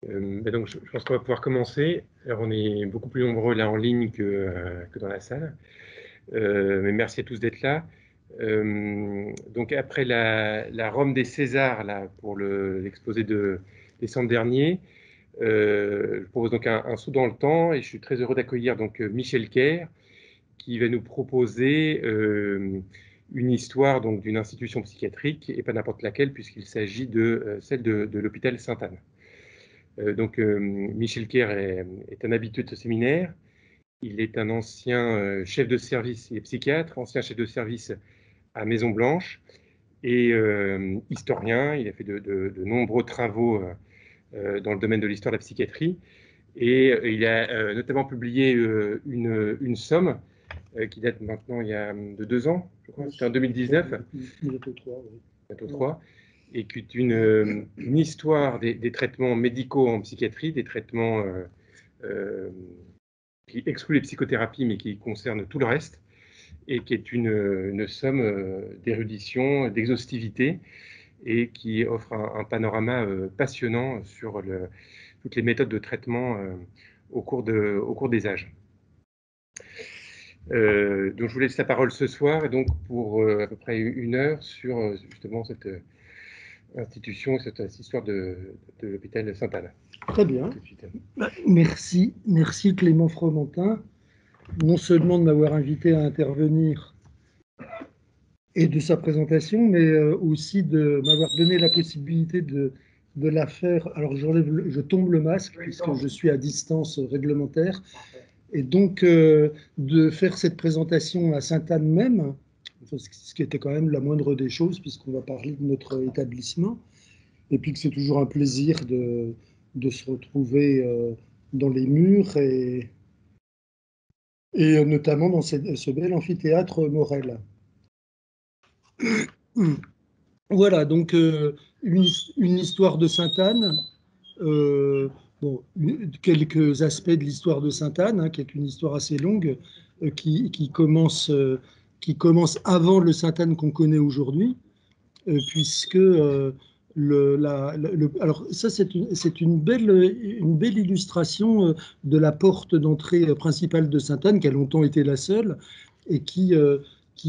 Donc, je pense qu'on va pouvoir commencer. Alors, on est beaucoup plus nombreux là en ligne que dans la salle. Mais merci à tous d'être là. Donc, après la Rome des Césars, là, pour l'exposé de décembre dernier, je propose donc un saut dans le temps et je suis très heureux d'accueillir donc Michel Kerr, qui va nous proposer une histoire donc d'une institution psychiatrique, et pas n'importe laquelle, puisqu'il s'agit de celle de l'hôpital Sainte-Anne. Michel Kerr est un habitué de ce séminaire. Il est un ancien chef de service et psychiatre, ancien chef de service à Maison-Blanche et historien. Il a fait de nombreux travaux dans le domaine de l'histoire de la psychiatrie. Et il a notamment publié une somme qui date maintenant de 2 ans, je crois, c'était en 2019. Bientôt 3, oui. Bientôt 3. Et qui est une histoire des traitements médicaux en psychiatrie, des traitements qui excluent les psychothérapies, mais qui concernent tout le reste, et qui est une somme d'érudition, d'exhaustivité, et qui offre un panorama passionnant sur toutes les méthodes de traitement au cours des âges. Donc je vous laisse la parole ce soir, et donc pour à peu près 1 heure sur justement cette institution, cette histoire de l'hôpital Sainte-Anne. Très bien. Merci Clément Fromentin, non seulement de m'avoir invité à intervenir et de sa présentation, mais aussi de m'avoir donné la possibilité de la faire. Alors je tombe le masque puisque je suis à distance réglementaire, et donc de faire cette présentation à Sainte-Anne même, ce qui était quand même la moindre des choses puisqu'on va parler de notre établissement, et puis que c'est toujours un plaisir de se retrouver dans les murs et notamment dans ce bel amphithéâtre Morel. Voilà, donc une histoire de Sainte-Anne. Bon, quelques aspects de l'histoire de Sainte-Anne, hein, qui est une histoire assez longue, qui commence avant le Sainte-Anne qu'on connaît aujourd'hui, puisque alors ça c'est une belle illustration de la porte d'entrée principale de Sainte-Anne, qui a longtemps été la seule et qui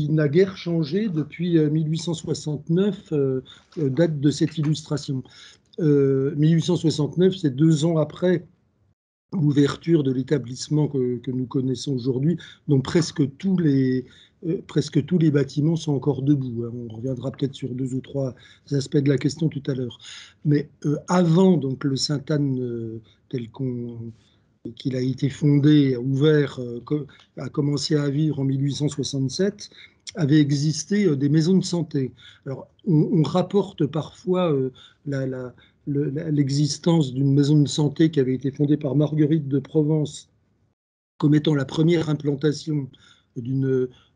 n'a guère changé depuis 1869, date de cette illustration. 1869, c'est 2 ans après l'ouverture de l'établissement que nous connaissons aujourd'hui, dont presque tous les bâtiments sont encore debout. On reviendra peut-être sur 2 ou 3 aspects de la question tout à l'heure. Mais avant donc le Sainte-Anne tel qu'il a été fondé, ouvert, a commencé à vivre en 1867, avait existé des maisons de santé. Alors, on rapporte parfois l'existence d'une maison de santé qui avait été fondée par Marguerite de Provence comme étant la première implantation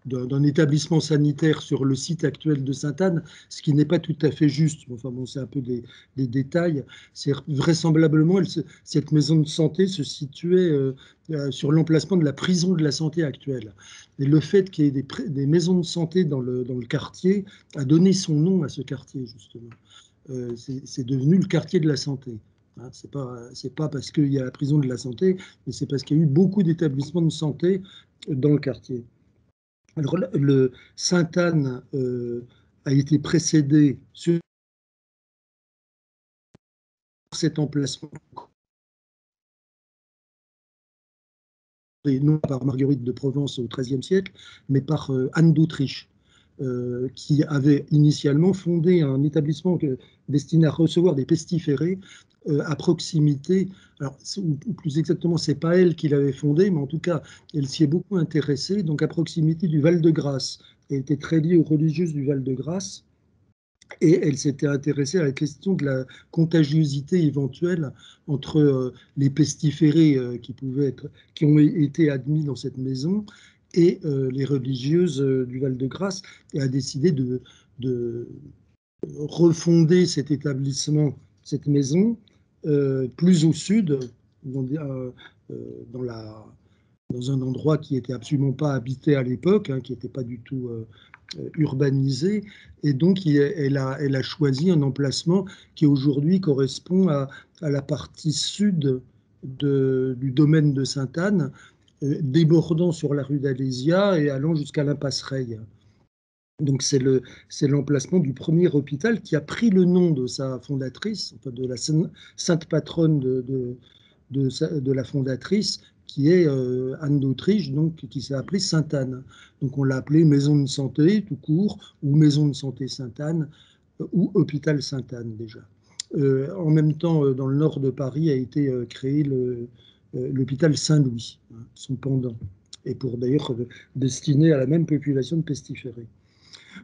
d'un établissement sanitaire sur le site actuel de Sainte-Anne, ce qui n'est pas tout à fait juste. Enfin bon, c'est un peu des détails. C'est vraisemblablement, cette maison de santé se situait sur l'emplacement de la prison de la santé actuelle. Et le fait qu'il y ait des maisons de santé dans le quartier a donné son nom à ce quartier, justement. C'est devenu le quartier de la santé. Hein, c'est pas parce qu'il y a la prison de la santé, mais c'est parce qu'il y a eu beaucoup d'établissements de santé dans le quartier. Alors, le Sainte-Anne a été précédé sur cet emplacement, non par Marguerite de Provence au XIIIe siècle, mais par Anne d'Autriche, qui avait initialement fondé un établissement destiné à recevoir des pestiférés à proximité. Alors, ou plus exactement, c'est pas elle qui l'avait fondé, mais en tout cas, elle s'y est beaucoup intéressée, donc à proximité du Val-de-Grâce. Elle était très liée aux religieuses du Val-de-Grâce, et elle s'était intéressée à la question de la contagiosité éventuelle entre les pestiférés qui ont été admis dans cette maison et les religieuses du Val-de-Grâce, et a décidé de refonder cet établissement, cette maison, plus au sud, dans un endroit qui n'était absolument pas habité à l'époque, hein, qui n'était pas du tout urbanisée, et donc elle a choisi un emplacement qui aujourd'hui correspond à la partie sud du domaine de Sainte-Anne, débordant sur la rue d'Alésia et allant jusqu'à l'impasse Reille. Donc c'est l'emplacement du premier hôpital qui a pris le nom de sa fondatrice, enfin de la sainte patronne de la fondatrice, qui est Anne d'Autriche, donc qui s'est appelée Sainte-Anne. Donc on l'a appelée Maison de Santé tout court, ou Maison de Santé Sainte-Anne, ou Hôpital Sainte-Anne déjà. En même temps, dans le nord de Paris a été créé l'hôpital Saint-Louis, hein, son pendant, et pour d'ailleurs destiné à la même population de pestiférés.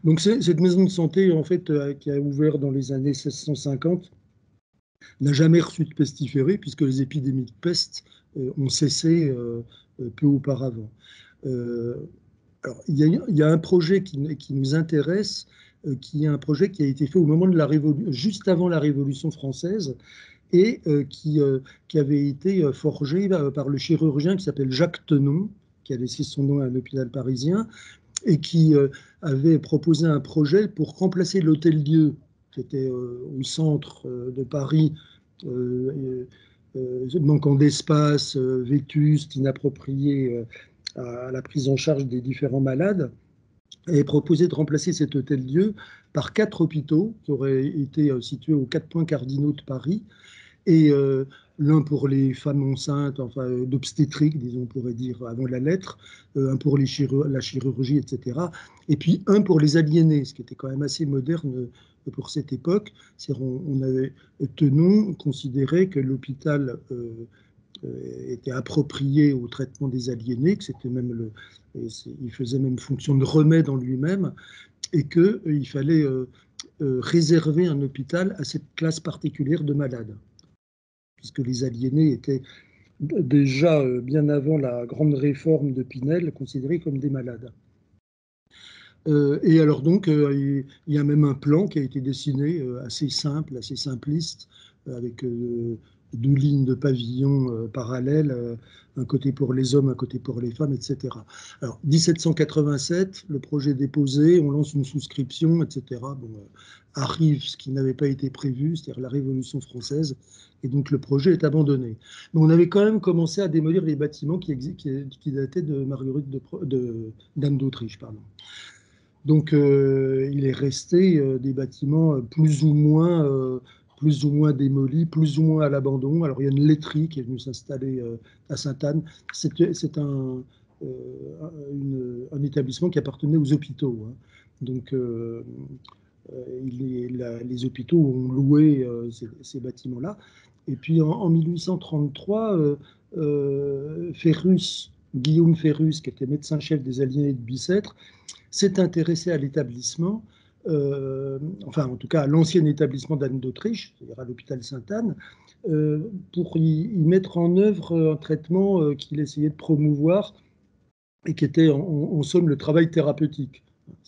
Donc cette maison de santé, en fait, qui a ouvert dans les années 1650, n'a jamais reçu de pestiférés, puisque les épidémies de peste ont cessé peu auparavant. Alors, il y a un projet qui nous intéresse, qui est un projet qui a été fait au moment de la Révolution, juste avant la Révolution française, et qui avait été forgé par le chirurgien qui s'appelle Jacques Tenon, qui a laissé son nom à un hôpital parisien, et qui avait proposé un projet pour remplacer l'Hôtel-Dieu, qui était au centre de Paris, manquant d'espace, vétuste, inapproprié à la prise en charge des différents malades, et proposé de remplacer cet Hôtel-Dieu par 4 hôpitaux qui auraient été situés aux 4 points cardinaux de Paris, et l'un pour les femmes enceintes, enfin d'obstétrique, disons, on pourrait dire avant la lettre, un pour la chirurgie, etc. Et puis un pour les aliénés, ce qui était quand même assez moderne pour cette époque. On avait Tenon considéré que l'hôpital était approprié au traitement des aliénés, que c'était même il faisait même fonction de remède en lui-même, et qu'il fallait réserver un hôpital à cette classe particulière de malades, puisque les aliénés étaient déjà, bien avant la grande réforme de Pinel, considérés comme des malades. Et alors donc, il y a même un plan qui a été dessiné, assez simple, assez simpliste, avec 2 lignes de pavillons parallèles, un côté pour les hommes, un côté pour les femmes, etc. Alors, 1787, le projet est déposé, on lance une souscription, etc. Bon, arrive ce qui n'avait pas été prévu, c'est-à-dire la Révolution française, et donc le projet est abandonné. Mais on avait quand même commencé à démolir les bâtiments qui dataient de Marguerite d'Anne d'Autriche, pardon. Donc, il est resté des bâtiments plus ou moins démolis, plus ou moins à l'abandon. Alors, il y a une laiterie qui est venue s'installer à Sainte-Anne. C'est un établissement qui appartenait aux hôpitaux, hein. Donc, les hôpitaux ont loué ces bâtiments-là. Et puis, en 1833, Guillaume Ferrus, qui était médecin-chef des aliénés de Bicêtre, s'est intéressé à l'établissement, enfin en tout cas à l'ancien établissement d'Anne d'Autriche, c'est-à-dire à l'hôpital Sainte-Anne, pour y mettre en œuvre un traitement qu'il essayait de promouvoir et qui était en somme le travail thérapeutique,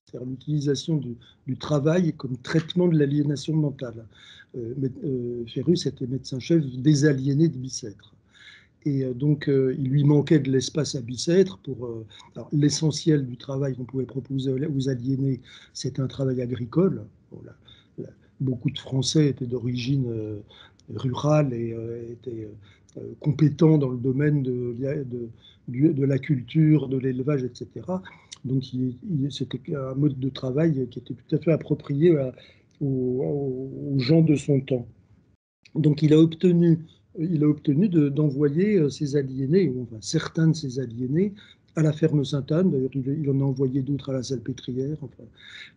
c'est-à-dire l'utilisation du travail comme traitement de l'aliénation mentale. Ferrus était médecin-chef des aliénés de Bicêtre. Et donc, il lui manquait de l'espace à Bicêtre pour l'essentiel du travail qu'on pouvait proposer aux aliénés, c'était un travail agricole. Bon, beaucoup de Français étaient d'origine rurale et étaient compétents dans le domaine de la culture, de l'élevage, etc. Donc, c'était un mode de travail qui était tout à fait approprié aux gens de son temps. Donc, il a obtenu d'envoyer ses aliénés, ou enfin certains de ses aliénés, à la ferme Sainte-Anne. D'ailleurs, il en a envoyé d'autres à la Salpêtrière. Enfin,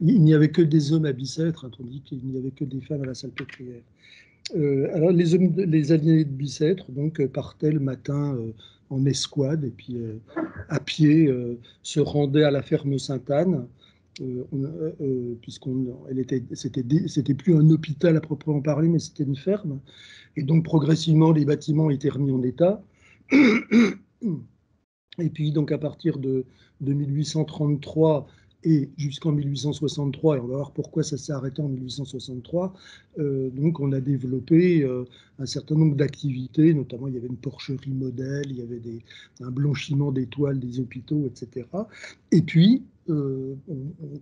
il n'y avait que des hommes à Bicêtre, hein, tandis qu'il n'y avait que des femmes à la Salpêtrière. Alors, les aliénés de Bicêtre donc, partaient le matin en escouade, et puis à pied se rendaient à la ferme Sainte-Anne. C'était plus un hôpital à proprement parler, mais c'était une ferme. Et donc, progressivement, les bâtiments étaient remis en état. Et puis, donc, à partir de 1833 et jusqu'en 1863, et on va voir pourquoi ça s'est arrêté en 1863, donc on a développé un certain nombre d'activités, notamment il y avait une porcherie modèle, il y avait un blanchiment des toiles des hôpitaux, etc. Et puis, on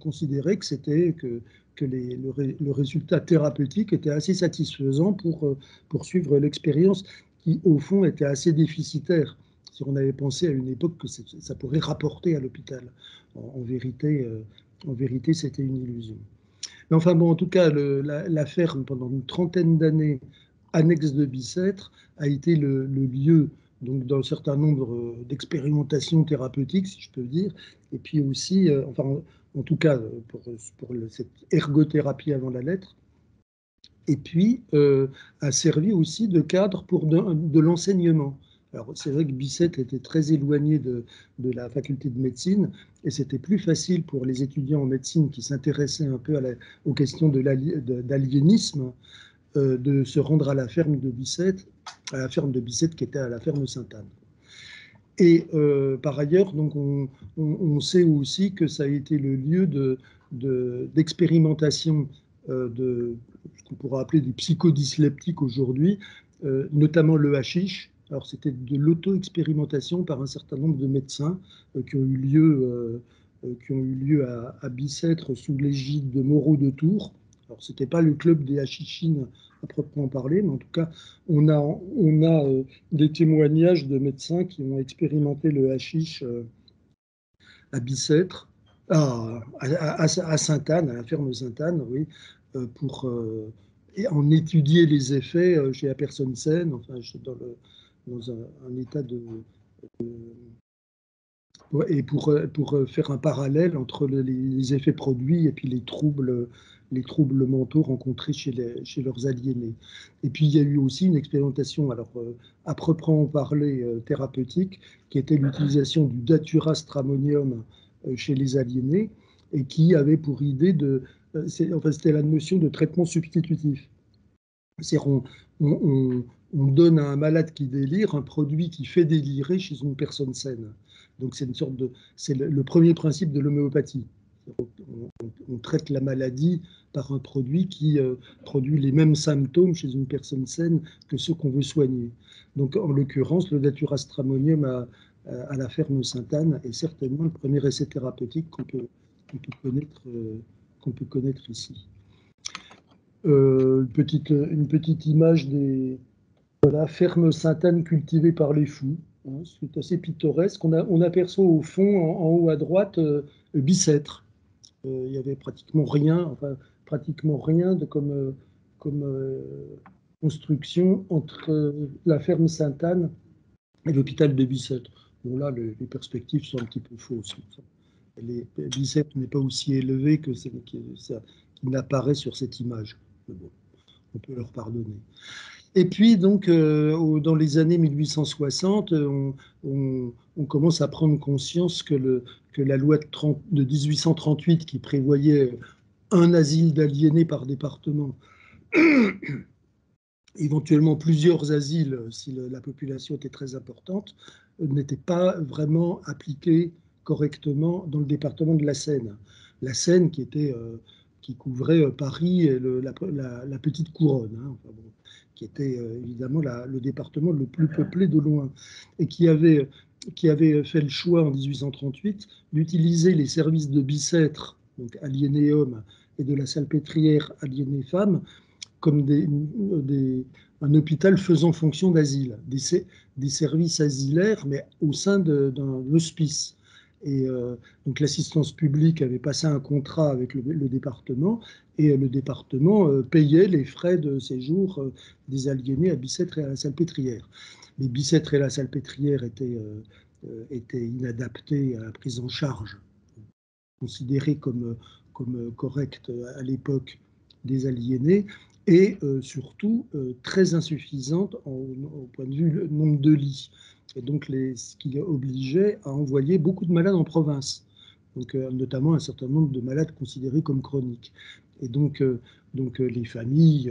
considérait que le résultat thérapeutique était assez satisfaisant pour poursuivre l'expérience qui, au fond, était assez déficitaire. Si on avait pensé à une époque que ça pourrait rapporter à l'hôpital. En vérité, c'était une illusion. Mais enfin bon, en tout cas, la ferme, pendant une trentaine d'années, annexe de Bicêtre, a été le lieu donc d'un certain nombre d'expérimentations thérapeutiques, si je peux dire, et puis aussi, enfin, en tout cas, pour cette ergothérapie avant la lettre, et puis a servi aussi de cadre pour de l'enseignement. Alors, c'est vrai que Bicêtre était très éloigné de la faculté de médecine, et c'était plus facile pour les étudiants en médecine qui s'intéressaient un peu aux questions d'aliénisme de se rendre à la ferme de Bicêtre, qui était à la ferme Sainte-Anne. Et par ailleurs, donc on sait aussi que ça a été le lieu d'expérimentation de ce qu'on pourrait appeler des psychodysleptiques aujourd'hui, notamment le hashish. Alors c'était de l'auto-expérimentation par un certain nombre de médecins qui ont eu lieu à Bicêtre sous l'égide de Moreau de Tours. Alors c'était pas le club des hashichines à proprement parler, mais en tout cas on a des témoignages de médecins qui ont expérimenté le hashish à Bicêtre, à Sainte-Anne, à la ferme Sainte-Anne, oui, pour en étudier les effets chez la personne saine, enfin dans un état et pour faire un parallèle entre les effets produits et puis les troubles mentaux rencontrés chez leurs aliénés. Et puis il y a eu aussi une expérimentation, alors à proprement parler thérapeutique, qui était l'utilisation du datura stramonium chez les aliénés, et qui avait pour idée c'était la notion de traitement substitutif. C'est-à-dire on donne à un malade qui délire un produit qui fait délirer chez une personne saine. Donc c'est le premier principe de l'homéopathie. On traite la maladie par un produit qui produit les mêmes symptômes chez une personne saine que ceux qu'on veut soigner. Donc en l'occurrence, le datura stramonium à la ferme Sainte-Anne est certainement le premier essai thérapeutique qu'on peut connaître ici. Une petite image des fermes Sainte-Anne cultivées par les fous. Hein, c'est assez pittoresque. On aperçoit au fond, en haut à droite, Bicêtre. Il y avait pratiquement rien comme construction entre la ferme Sainte-Anne et l'hôpital de Bicêtre. Bon, là, les perspectives sont un petit peu fausses. Bicêtre n'est pas aussi élevé que ça qui n'apparaît sur cette image. Mais bon, on peut leur pardonner. Et puis, donc, dans les années 1860, on commence à prendre conscience que la loi de 1838, qui prévoyait un asile d'aliénés par département, éventuellement plusieurs asiles si la population était très importante, n'était pas vraiment appliquée correctement dans le département de la Seine. La Seine qui couvrait Paris et la petite couronne, hein, enfin bon, qui était évidemment le département le plus peuplé de loin, et qui avait fait le choix en 1838 d'utiliser les services de Bicêtre, donc aliénés hommes, et de la Salpêtrière, aliénés femmes, comme un hôpital faisant fonction d'asile, des services asilaires, mais au sein d'un hospice. Et donc l'assistance publique avait passé un contrat avec le département, et le département payait les frais de séjour des aliénés à Bicêtre et à la Salpêtrière. Mais Bicêtre et la Salpêtrière étaient inadaptés à la prise en charge, considérées comme correctes à l'époque des aliénés, et surtout très insuffisante au point de vue nombre de lits. Et donc, ce qui obligeait à envoyer beaucoup de malades en province, donc, notamment un certain nombre de malades considérés comme chroniques. Et donc les familles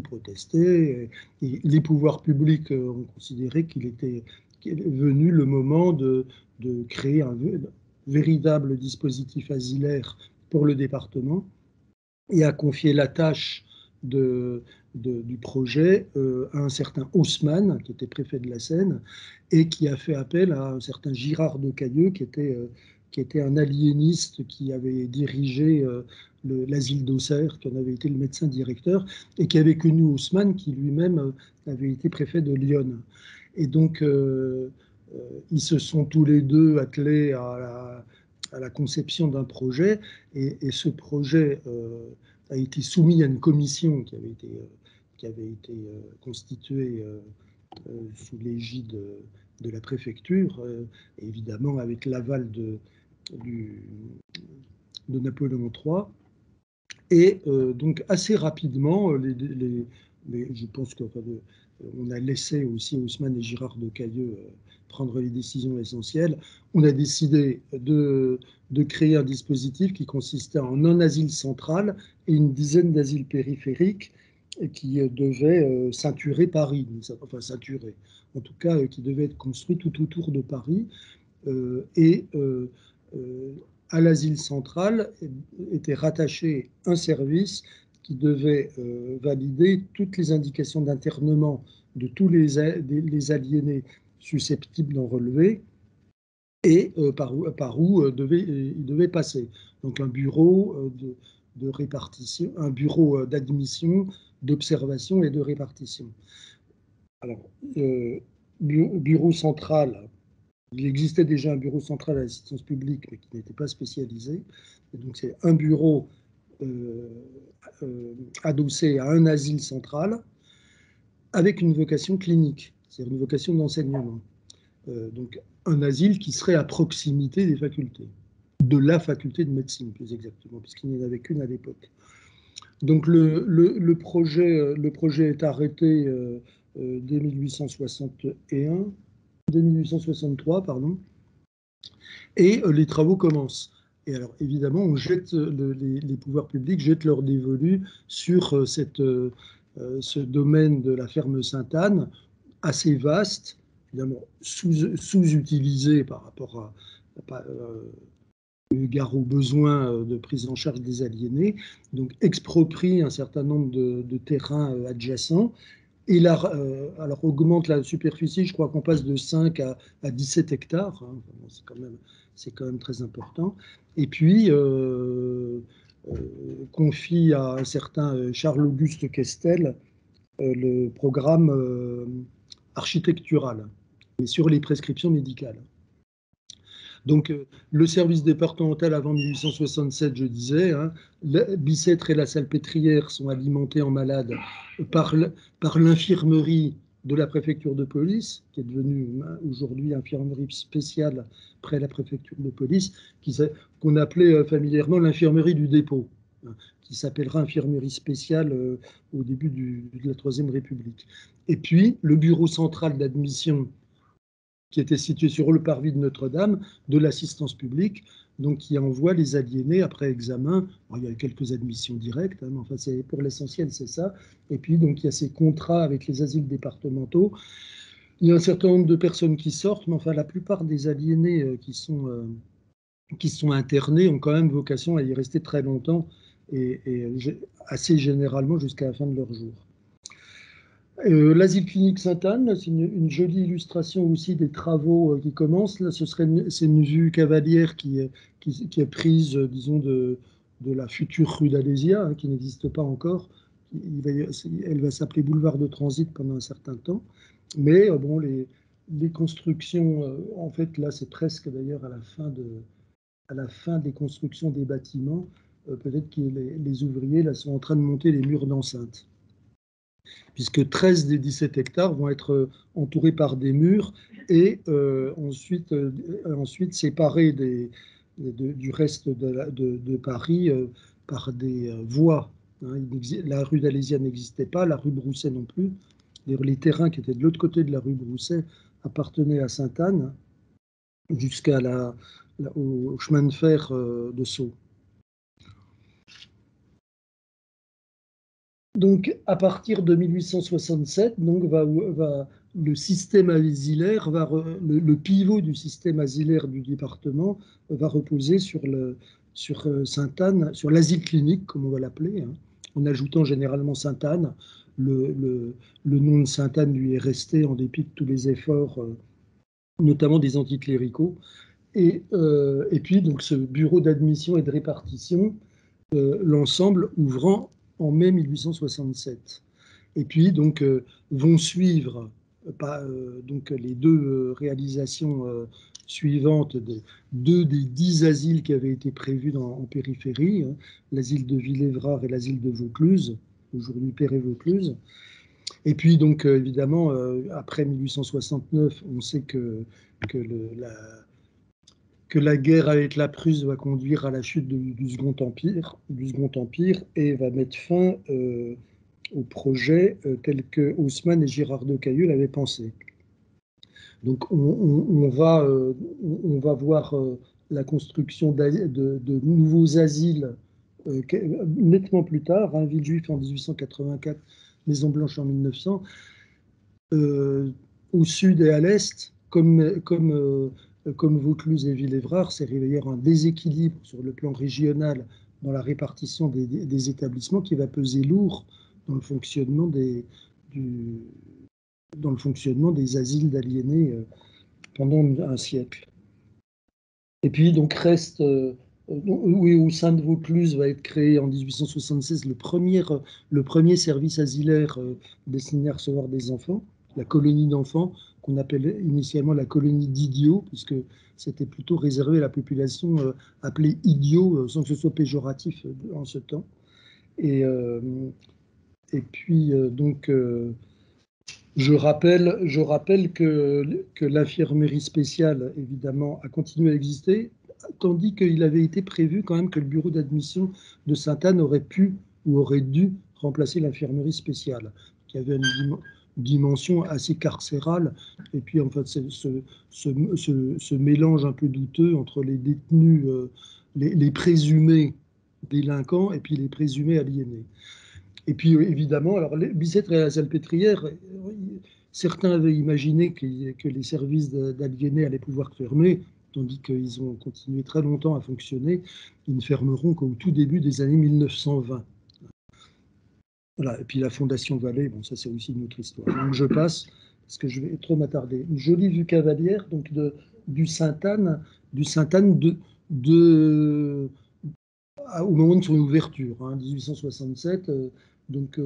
protestaient, et les pouvoirs publics ont considéré qu'il était venu le moment de créer un véritable dispositif asilaire pour le département, et a confié la tâche du projet à un certain Haussmann, qui était préfet de la Seine, et qui a fait appel à un certain Girard de Cailleux, qui était qui était un aliéniste qui avait dirigé l'asile d'Auxerre, qui en avait été le médecin directeur, et qui avait connu Haussmann, qui lui-même avait été préfet de Lyon. Et donc, ils se sont tous les deux attelés à la conception d'un projet, et ce projet a été soumis à une commission qui avait été constituée sous l'égide de la préfecture, évidemment avec l'aval de Napoléon III. Et donc assez rapidement, je pense qu'on a laissé aussi Haussmann et Girard de Cailleux prendre les décisions essentielles. On a décidé de créer un dispositif qui consistait en un asile central et une dizaine d'asiles périphériques qui devaient ceinturer Paris, enfin ceinturer, en tout cas qui devaient être construits tout autour de Paris. À l'asile central était rattaché un service qui devait valider toutes les indications d'internement de tous les aliénés susceptibles d'en relever et par où il devait passer. Donc un bureau de répartition, un bureau d'admission, d'observation et de répartition. Alors, bureau central, il existait déjà un bureau central à l'assistance publique, mais qui n'était pas spécialisé. Et donc, c'est un bureau adossé à un asile central avec une vocation clinique, c'est-à-dire une vocation d'enseignement. Donc, un asile qui serait à proximité des facultés, de la faculté de médecine, plus exactement, puisqu'il n'y en avait qu'une à l'époque. Donc, le projet est arrêté dès 1863, pardon, et les travaux commencent. Et alors, évidemment, on jette, les pouvoirs publics jettent leur dévolu sur ce domaine de la ferme Sainte-Anne, assez vaste, évidemment sous-utilisé par rapport égard aux besoins de prise en charge des aliénés, donc exproprie un certain nombre de terrains adjacents. Et là, alors augmente la superficie, je crois qu'on passe de 5 à 17 hectares, hein. C'est quand même très important. Et puis, confie à un certain Charles-Auguste Questel le programme architectural, mais sur les prescriptions médicales. Donc, le service départemental avant 1867, je disais, hein, Bicêtre et la Salpêtrière sont alimentés en malades par l'infirmerie de la préfecture de police, qui est devenue aujourd'hui infirmerie spéciale près la préfecture de police, qu'on appelait familièrement l'infirmerie du dépôt, hein, qui s'appellera infirmerie spéciale au début de la Troisième République. Et puis, le bureau central d'admission qui était situé sur le parvis de Notre-Dame, de l'assistance publique, donc qui envoie les aliénés après examen. Alors, il y a quelques admissions directes, hein, mais enfin, pour l'essentiel, c'est ça. Et puis, donc, il y a ces contrats avec les asiles départementaux. Il y a un certain nombre de personnes qui sortent, mais enfin, la plupart des aliénés qui sont internés ont quand même vocation à y rester très longtemps et assez généralement jusqu'à la fin de leur jour. L'asile clinique Sainte-Anne, c'est une jolie illustration aussi des travaux qui commencent. Là, c'est une vue cavalière qui est prise, disons, de la future rue d'Alésia, hein, qui n'existe pas encore. Elle va s'appeler boulevard de Transit pendant un certain temps. Mais bon, les constructions, en fait, là, c'est presque d'ailleurs à la fin des constructions des bâtiments. Peut-être que les ouvriers là, sont en train de monter les murs d'enceinte, puisque 13 des 17 hectares vont être entourés par des murs et ensuite séparés du reste de Paris par des voies. Hein. La rue d'Alésia n'existait pas, la rue Broussais non plus. Les terrains qui étaient de l'autre côté de la rue Broussais appartenaient à Sainte-Anne au chemin de fer de Sceaux. Donc, à partir de 1867, donc, le système asilaire, le pivot du système asilaire du département va reposer sur Sainte-Anne, sur l'asile clinique, comme on va l'appeler, hein, en ajoutant généralement Sainte-Anne. Le nom de Sainte-Anne lui est resté en dépit de tous les efforts, notamment des anticléricaux. Et puis, donc, ce bureau d'admission et de répartition, l'ensemble ouvrant en mai 1867. Et puis, donc, vont suivre donc, les deux réalisations suivantes, deux des 10 asiles qui avaient été prévus en périphérie, hein, l'asile de Villévrard et l'asile de Vaucluse, aujourd'hui Perret-Vaucluse. Et puis, donc, évidemment, après 1869, on sait que la guerre avec la Prusse va conduire à la chute du Second Empire, et va mettre fin au projet tel que Haussmann et Girard de Cailleux l'avaient pensé. Donc on va voir la construction de nouveaux asiles nettement plus tard, hein, Villejuif en 1884, Maison Blanche en 1900, au sud et à l'est, comme Vaucluse et Villévrard, s'est réveillé un déséquilibre sur le plan régional dans la répartition des établissements qui va peser lourd dans le fonctionnement des asiles d'aliénés pendant un siècle. Et puis, donc, reste, oui, au sein de Vaucluse va être créé en 1876 le premier service asilaire destiné à recevoir des enfants, la colonie d'enfants, qu'on appelait initialement la colonie d'idiots, puisque c'était plutôt réservé à la population appelée idiot, sans que ce soit péjoratif en ce temps. Et puis, donc, je rappelle que l'infirmerie spéciale, évidemment, a continué à exister, tandis qu'il avait été prévu quand même que le bureau d'admission de Sainte-Anne aurait pu ou aurait dû remplacer l'infirmerie spéciale, qui avait une dimension assez carcérale, et puis en fait ce mélange un peu douteux entre les détenus, les présumés délinquants et puis les présumés aliénés. Et puis évidemment, alors Bicêtre et la Salpêtrière, certains avaient imaginé que les services d'aliénés allaient pouvoir fermer, tandis qu'ils ont continué très longtemps à fonctionner. Ils ne fermeront qu'au tout début des années 1920. Voilà. Et puis la Fondation Vallée, bon, ça c'est aussi une autre histoire. Donc je passe, parce que je vais trop m'attarder. Une jolie vue cavalière donc du Sainte-Anne au moment de son ouverture, hein, 1867. Donc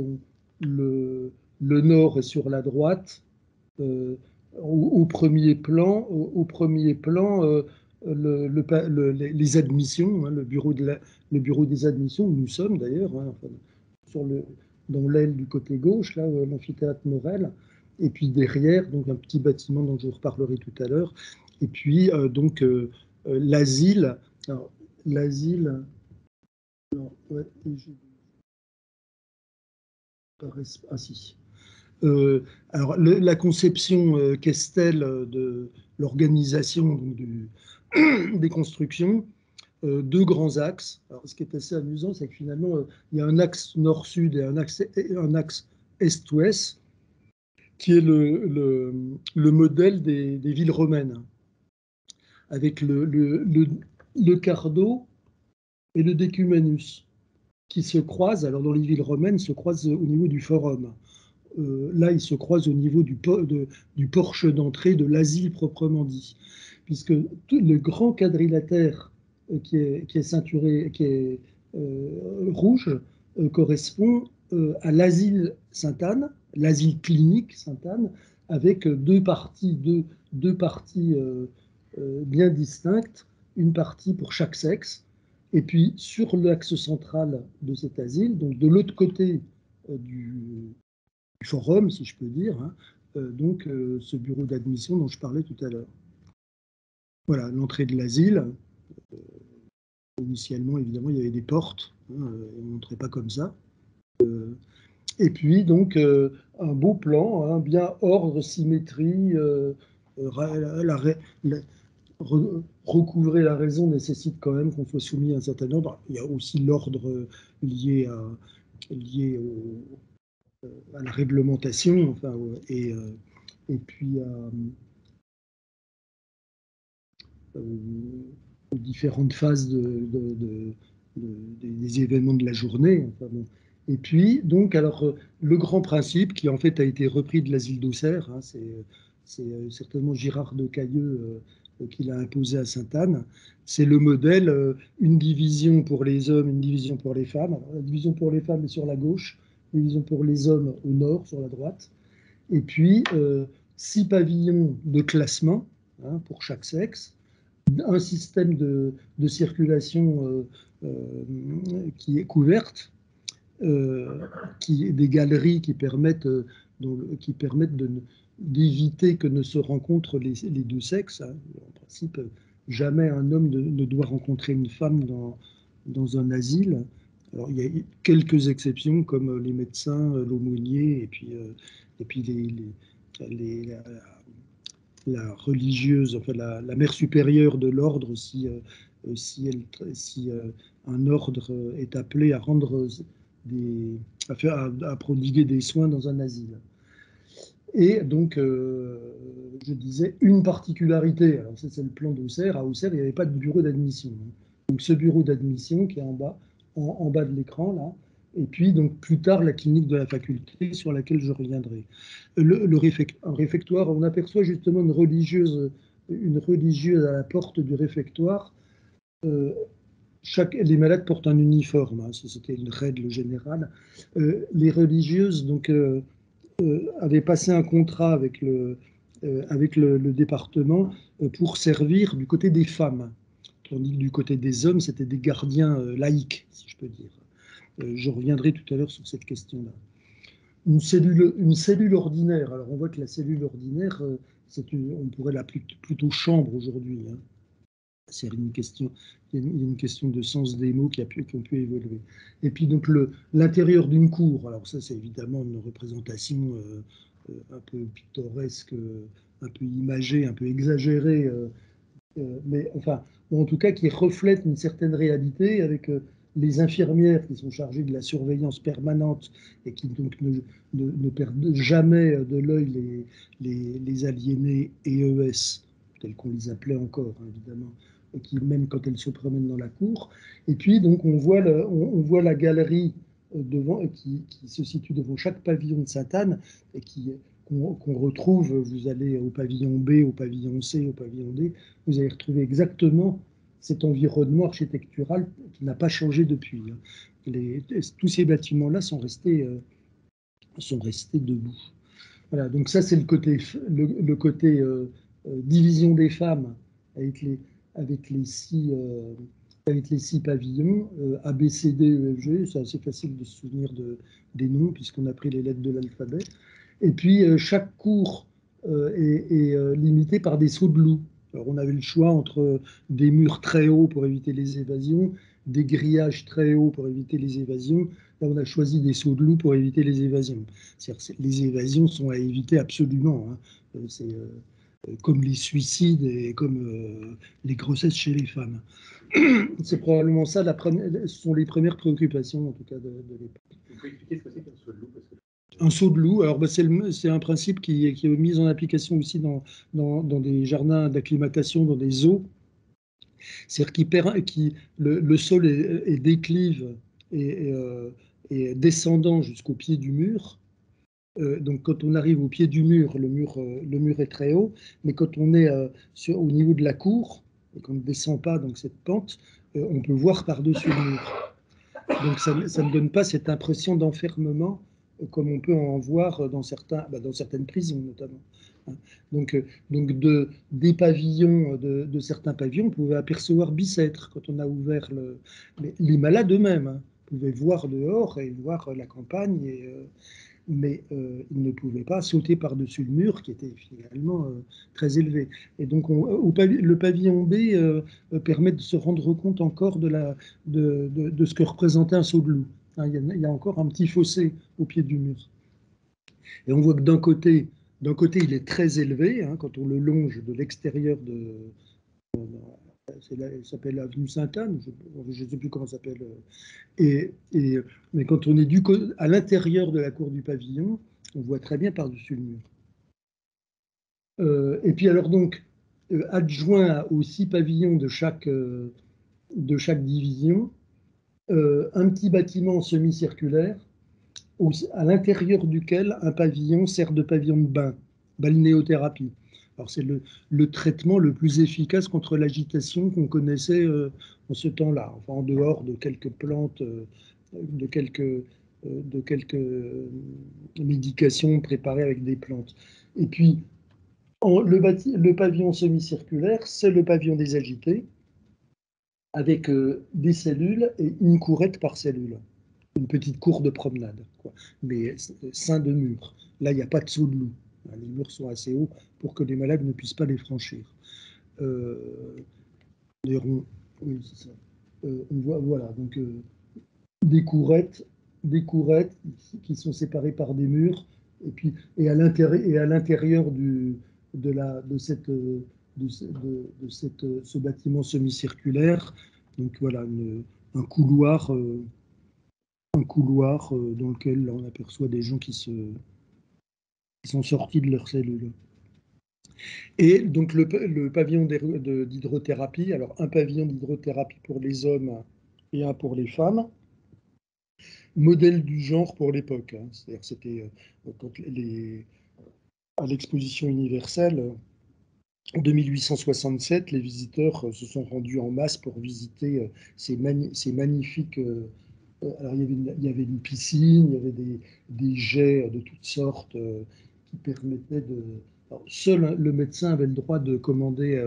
le nord est sur la droite. Au premier plan, les admissions, hein, le bureau des admissions, où nous sommes d'ailleurs, hein, enfin, dans l'aile du côté gauche, là, l'amphithéâtre Morel, et puis derrière, donc un petit bâtiment dont je vous reparlerai tout à l'heure, et puis donc l'asile. Alors, l'asile. Non, ouais, ah si. Alors, la conception Questel de l'organisation des constructions, deux grands axes. Alors, ce qui est assez amusant, c'est que finalement, il y a un axe nord-sud et un axe est-ouest, qui est le modèle des villes romaines, avec le Cardo et le Decumanus, qui se croisent, alors dans les villes romaines, se croisent au niveau du forum. Là, ils se croisent au niveau du porche d'entrée de l'asile proprement dit, puisque le grand quadrilatère qui est ceinturé, qui est rouge, correspond à l'asile Sainte-Anne, l'asile clinique Sainte-Anne, avec deux parties bien distinctes, une partie pour chaque sexe. Et puis, sur l'axe central de cet asile, donc de l'autre côté du forum, si je peux dire, hein, donc ce bureau d'admission dont je parlais tout à l'heure. Voilà, l'entrée de l'asile. Initialement, évidemment, il y avait des portes, hein, on ne montrait pas comme ça. Et puis, donc, un beau plan, hein, bien ordre, symétrie, recouvrer la raison nécessite quand même qu'on soit soumis à un certain ordre. Il y a aussi l'ordre lié à la réglementation, enfin, et puis aux différentes phases des événements de la journée. Enfin, bon. Et puis, donc, alors, le grand principe qui en fait a été repris de l'asile d'Auxerre, hein, c'est certainement Girard de Cailleux qu'il a imposé à Sainte-Anne. C'est le modèle, une division pour les hommes, une division pour les femmes. Alors, la division pour les femmes est sur la gauche, la division pour les hommes au nord, sur la droite. Et puis, 6 pavillons de classement, hein, pour chaque sexe, un système de circulation qui est couverte, des galeries qui permettent d'éviter que ne se rencontrent les deux sexes. Hein. En principe, jamais un homme ne doit rencontrer une femme dans un asile. Alors, il y a quelques exceptions comme les médecins, l'aumônier, et puis la religieuse, enfin la mère supérieure de l'ordre, si un ordre est appelé à rendre à prodiguer des soins dans un asile. Et donc, je disais, une particularité, alors ça c'est le plan d'Auxerre, à Auxerre il n'y avait pas de bureau d'admission. Donc ce bureau d'admission qui est en bas de l'écran, là, et puis donc plus tard la clinique de la faculté sur laquelle je reviendrai. Un réfectoire, on aperçoit justement une religieuse à la porte du réfectoire. Les malades portent un uniforme, hein, c'était une règle générale. Les religieuses donc, avaient passé un contrat avec le département pour servir du côté des femmes, tandis que du côté des hommes, c'était des gardiens laïcs, si je peux dire. Je reviendrai tout à l'heure sur cette question-là. Une cellule ordinaire, alors on voit que la cellule ordinaire, on pourrait l'appeler plutôt chambre aujourd'hui. Hein. C'est une question de sens des mots qui ont pu évoluer. Et puis donc l'intérieur d'une cour, alors ça c'est évidemment une représentation un peu pittoresque, un peu imagée, un peu exagérée, mais enfin, en tout cas qui reflète une certaine réalité avec les infirmières qui sont chargées de la surveillance permanente et qui donc ne perdent jamais de l'œil les aliénés EES, tels qu'on les appelait encore, hein, évidemment, et qui, même quand elles se promènent dans la cour. Et puis, donc, on voit la galerie devant, qui se situe devant chaque pavillon de Sainte-Anne et qu'on retrouve, vous allez au pavillon B, au pavillon C, au pavillon D, vous allez retrouver exactement cet environnement architectural qui n'a pas changé depuis. Tous ces bâtiments-là sont restés debout. Voilà, donc ça c'est le côté division des femmes avec les 6 pavillons, A, B, C, D, E, F, G. C'est assez facile de se souvenir des noms puisqu'on a pris les lettres de l'alphabet. Et puis chaque cour est limitée par des sauts de loup. Alors on avait le choix entre des murs très hauts pour éviter les évasions, des grillages très hauts pour éviter les évasions. Là, on a choisi des sauts de loup pour éviter les évasions. Les évasions sont à éviter absolument. Hein. C'est comme les suicides et comme les grossesses chez les femmes. C'est probablement ça, ce sont les premières préoccupations, en tout cas, de l'époque. Vous pouvez expliquer ce que c'est qu'un saut de loup parce que... Un saut de loup, alors c'est un principe qui est mis en application aussi dans des jardins d'acclimatation, dans des eaux. C'est-à-dire le sol est déclive et descendant jusqu'au pied du mur. Donc quand on arrive au pied du mur, le mur est très haut, mais quand on est au niveau de la cour, et qu'on ne descend pas donc cette pente, on peut voir par-dessus le mur. Donc ça ne donne pas cette impression d'enfermement comme on peut en voir dans certaines prisons notamment. Donc des pavillons, de certains pavillons, on pouvait apercevoir Bicêtre quand on a ouvert les malades eux-mêmes, hein, pouvaient voir dehors et voir la campagne, mais ils ne pouvaient pas sauter par-dessus le mur qui était finalement très élevé. Et donc le pavillon B permet de se rendre compte encore de ce que représentait un saut de loup. Hein, il y a encore un petit fossé au pied du mur. Et on voit que d'un côté, il est très élevé, hein, quand on le longe de l'extérieur elle s'appelle l'avenue Sainte-Anne, je ne sais plus comment ça s'appelle. Mais quand on est à l'intérieur de la cour du pavillon, on voit très bien par-dessus le mur. Et puis alors donc, adjoint aux 6 pavillons de chaque division, un petit bâtiment semi-circulaire à l'intérieur duquel un pavillon sert de pavillon de bain, balnéothérapie. Alors c'est le traitement le plus efficace contre l'agitation qu'on connaissait en ce temps-là, enfin en dehors de quelques plantes, de quelques médications préparées avec des plantes. Et puis le pavillon semi-circulaire, c'est le pavillon des agités, avec des cellules et une courette par cellule. Une petite cour de promenade, quoi. Mais sein de mur. Là, il n'y a pas de saut de loup. Les murs sont assez hauts pour que les malades ne puissent pas les franchir. Les ronds, oui, c'est ça. On voit, voilà, donc des courettes qui sont séparées par des murs, et à l'intérieur ce bâtiment semi-circulaire, donc voilà, un couloir dans lequel on aperçoit des gens qui sont sortis de leur cellule. Et donc le pavillon d'hydrothérapie, alors un pavillon d'hydrothérapie pour les hommes et un pour les femmes, modèle du genre pour l'époque. Hein. C'est-à-dire c'était à l'exposition universelle de 1867, les visiteurs se sont rendus en masse pour visiter ces magnifiques. Alors il y avait une piscine, il y avait des jets de toutes sortes qui permettaient de. Alors, seul le médecin avait le droit de commander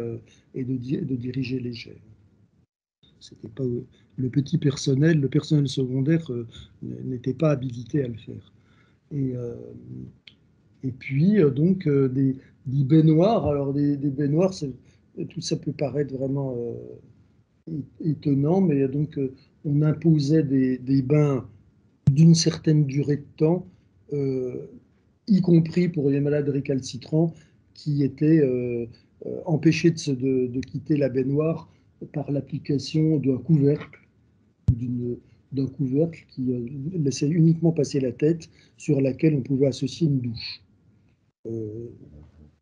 et de diriger les jets. C'était pas le petit personnel, le personnel secondaire n'était pas habilité à le faire. Et puis donc des baignoires. Alors des baignoires, tout ça peut paraître vraiment étonnant, mais donc on imposait des bains d'une certaine durée de temps, y compris pour les malades récalcitrants qui étaient empêchés de quitter la baignoire par l'application d'un couvercle qui laissait uniquement passer la tête, sur laquelle on pouvait associer une douche.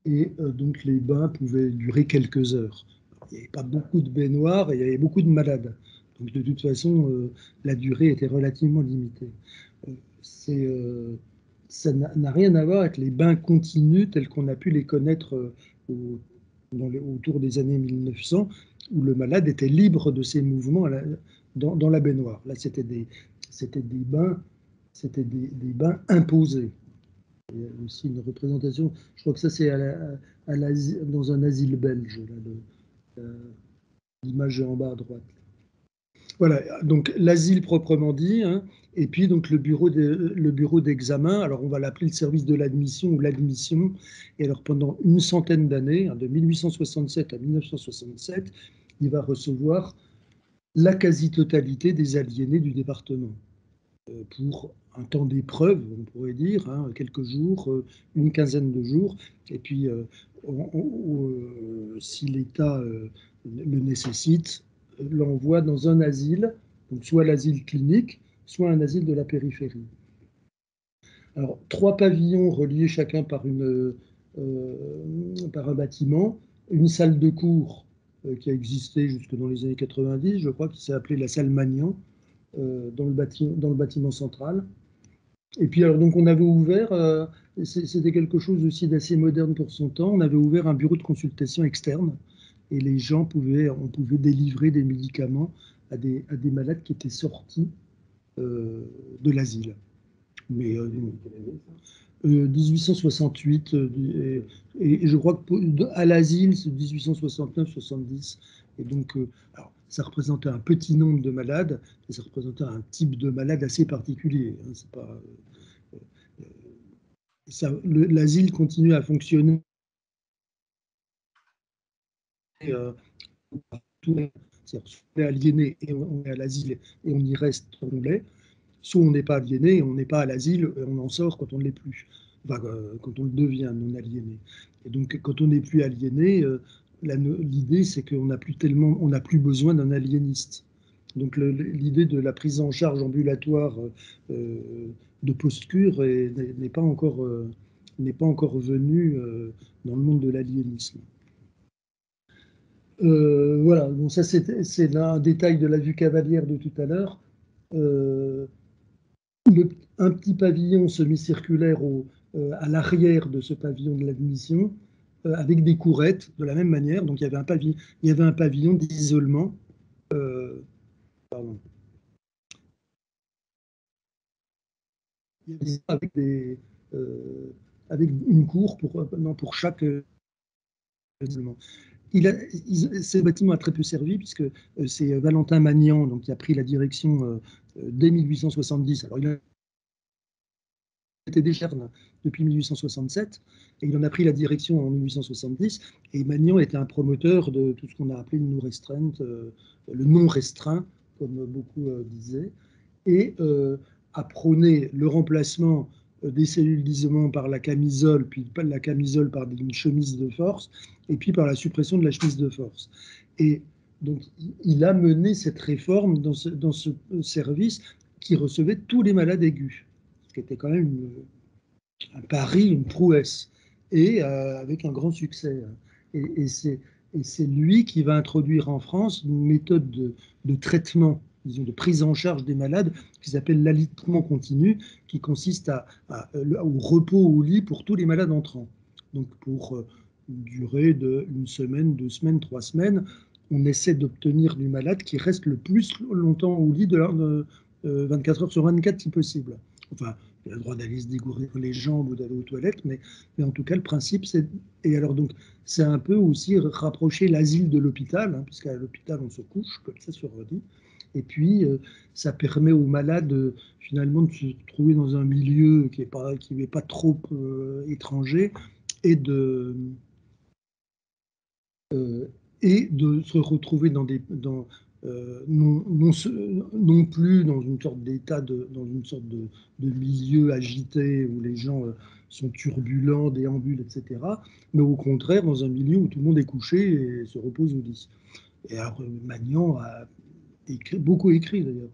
Donc les bains pouvaient durer quelques heures. Il n'y avait pas beaucoup de baignoires et il y avait beaucoup de malades. Donc de toute façon, la durée était relativement limitée. Ça n'a rien à voir avec les bains continus tels qu'on a pu les connaître autour des années 1900, où le malade était libre de ses mouvements dans la baignoire. Là, c'était des bains imposés. Il y a aussi une représentation, je crois que ça c'est dans un asile belge, l'image en bas à droite. Voilà, donc l'asile proprement dit, hein, et puis donc le bureau d'examen. Alors on va l'appeler le service de l'admission ou l'admission. Et alors pendant une centaine d'années, hein, de 1867 à 1967, il va recevoir la quasi-totalité des aliénés du département pour un temps d'épreuve, on pourrait dire, hein, quelques jours, une quinzaine de jours. Et puis si l'État le nécessite, l'envoie dans un asile, donc soit l'asile clinique, soit un asile de la périphérie. Alors, 3 pavillons reliés chacun par un bâtiment, une salle de cours qui a existé jusque dans les années 90, je crois, qui s'est appelée la salle Magnan, dans le bâtiment central. Et puis, alors, donc, on avait ouvert, c'était quelque chose aussi d'assez moderne pour son temps, on avait ouvert un bureau de consultation externe, et les gens on pouvait délivrer des médicaments à des malades qui étaient sortis de l'asile. Mais 1868, et je crois qu'à l'asile, c'est 1869-70. Et donc, alors, ça représentait un petit nombre de malades, et ça représentait un type de malade assez particulier. Hein, c'est pas, l'asile continue à fonctionner. C'est-à-dire, soit on est aliéné et on est à l'asile et on y reste quand on l'est, soit on n'est pas aliéné et on n'est pas à l'asile et on en sort quand on ne l'est plus, enfin, quand on le devient non aliéné. Et donc quand on n'est plus aliéné, l'idée c'est qu'on n'a plus besoin d'un aliéniste. Donc l'idée de la prise en charge ambulatoire de post-cure n'est pas encore venue dans le monde de l'aliénisme. Voilà, donc ça c'est un détail de la vue cavalière de tout à l'heure. Un petit pavillon semi-circulaire à l'arrière de ce pavillon de l'admission, avec des courettes de la même manière. Donc il y avait un pavillon d'isolement. Pardon. Il y avait ça avec une cour pour chaque isolement. Ce bâtiment a très peu servi puisque c'est Valentin Magnan donc, qui a pris la direction dès 1870. Alors il était déjà depuis 1867 et il en a pris la direction en 1870. Et Magnan était un promoteur de tout ce qu'on a appelé le le non restreint, comme beaucoup disaient, et a prôné le remplacement des cellules d'isolement par la camisole, puis la camisole par une chemise de force, et puis par la suppression de la chemise de force. Et donc, il a mené cette réforme dans ce service qui recevait tous les malades aigus, ce qui était quand même un pari, une prouesse, et avec un grand succès. Et c'est lui qui va introduire en France une méthode de traitement, disons, de prise en charge des malades qui s'appelle l'alitement continu, qui consiste au repos au lit pour tous les malades entrants. Donc pour une durée de 1 semaine, 2 semaines, 3 semaines, on essaie d'obtenir du malade qui reste le plus longtemps au lit, 24 heures sur 24 si possible. Enfin, il a le droit d'aller se dégourdir les jambes ou d'aller aux toilettes, mais en tout cas, le principe, c'est... Et alors, donc, c'est un peu aussi rapprocher l'asile de l'hôpital, hein, puisqu'à l'hôpital, on se couche, comme ça, sur le lit. Et puis, ça permet aux malades, finalement, de se trouver dans un milieu qui n'est pas trop étranger et de se retrouver non plus dans une sorte dans une sorte de milieu agité où les gens sont turbulents, déambulent, etc., mais au contraire dans un milieu où tout le monde est couché et se repose au lit. Et alors, Magnan a beaucoup écrit d'ailleurs,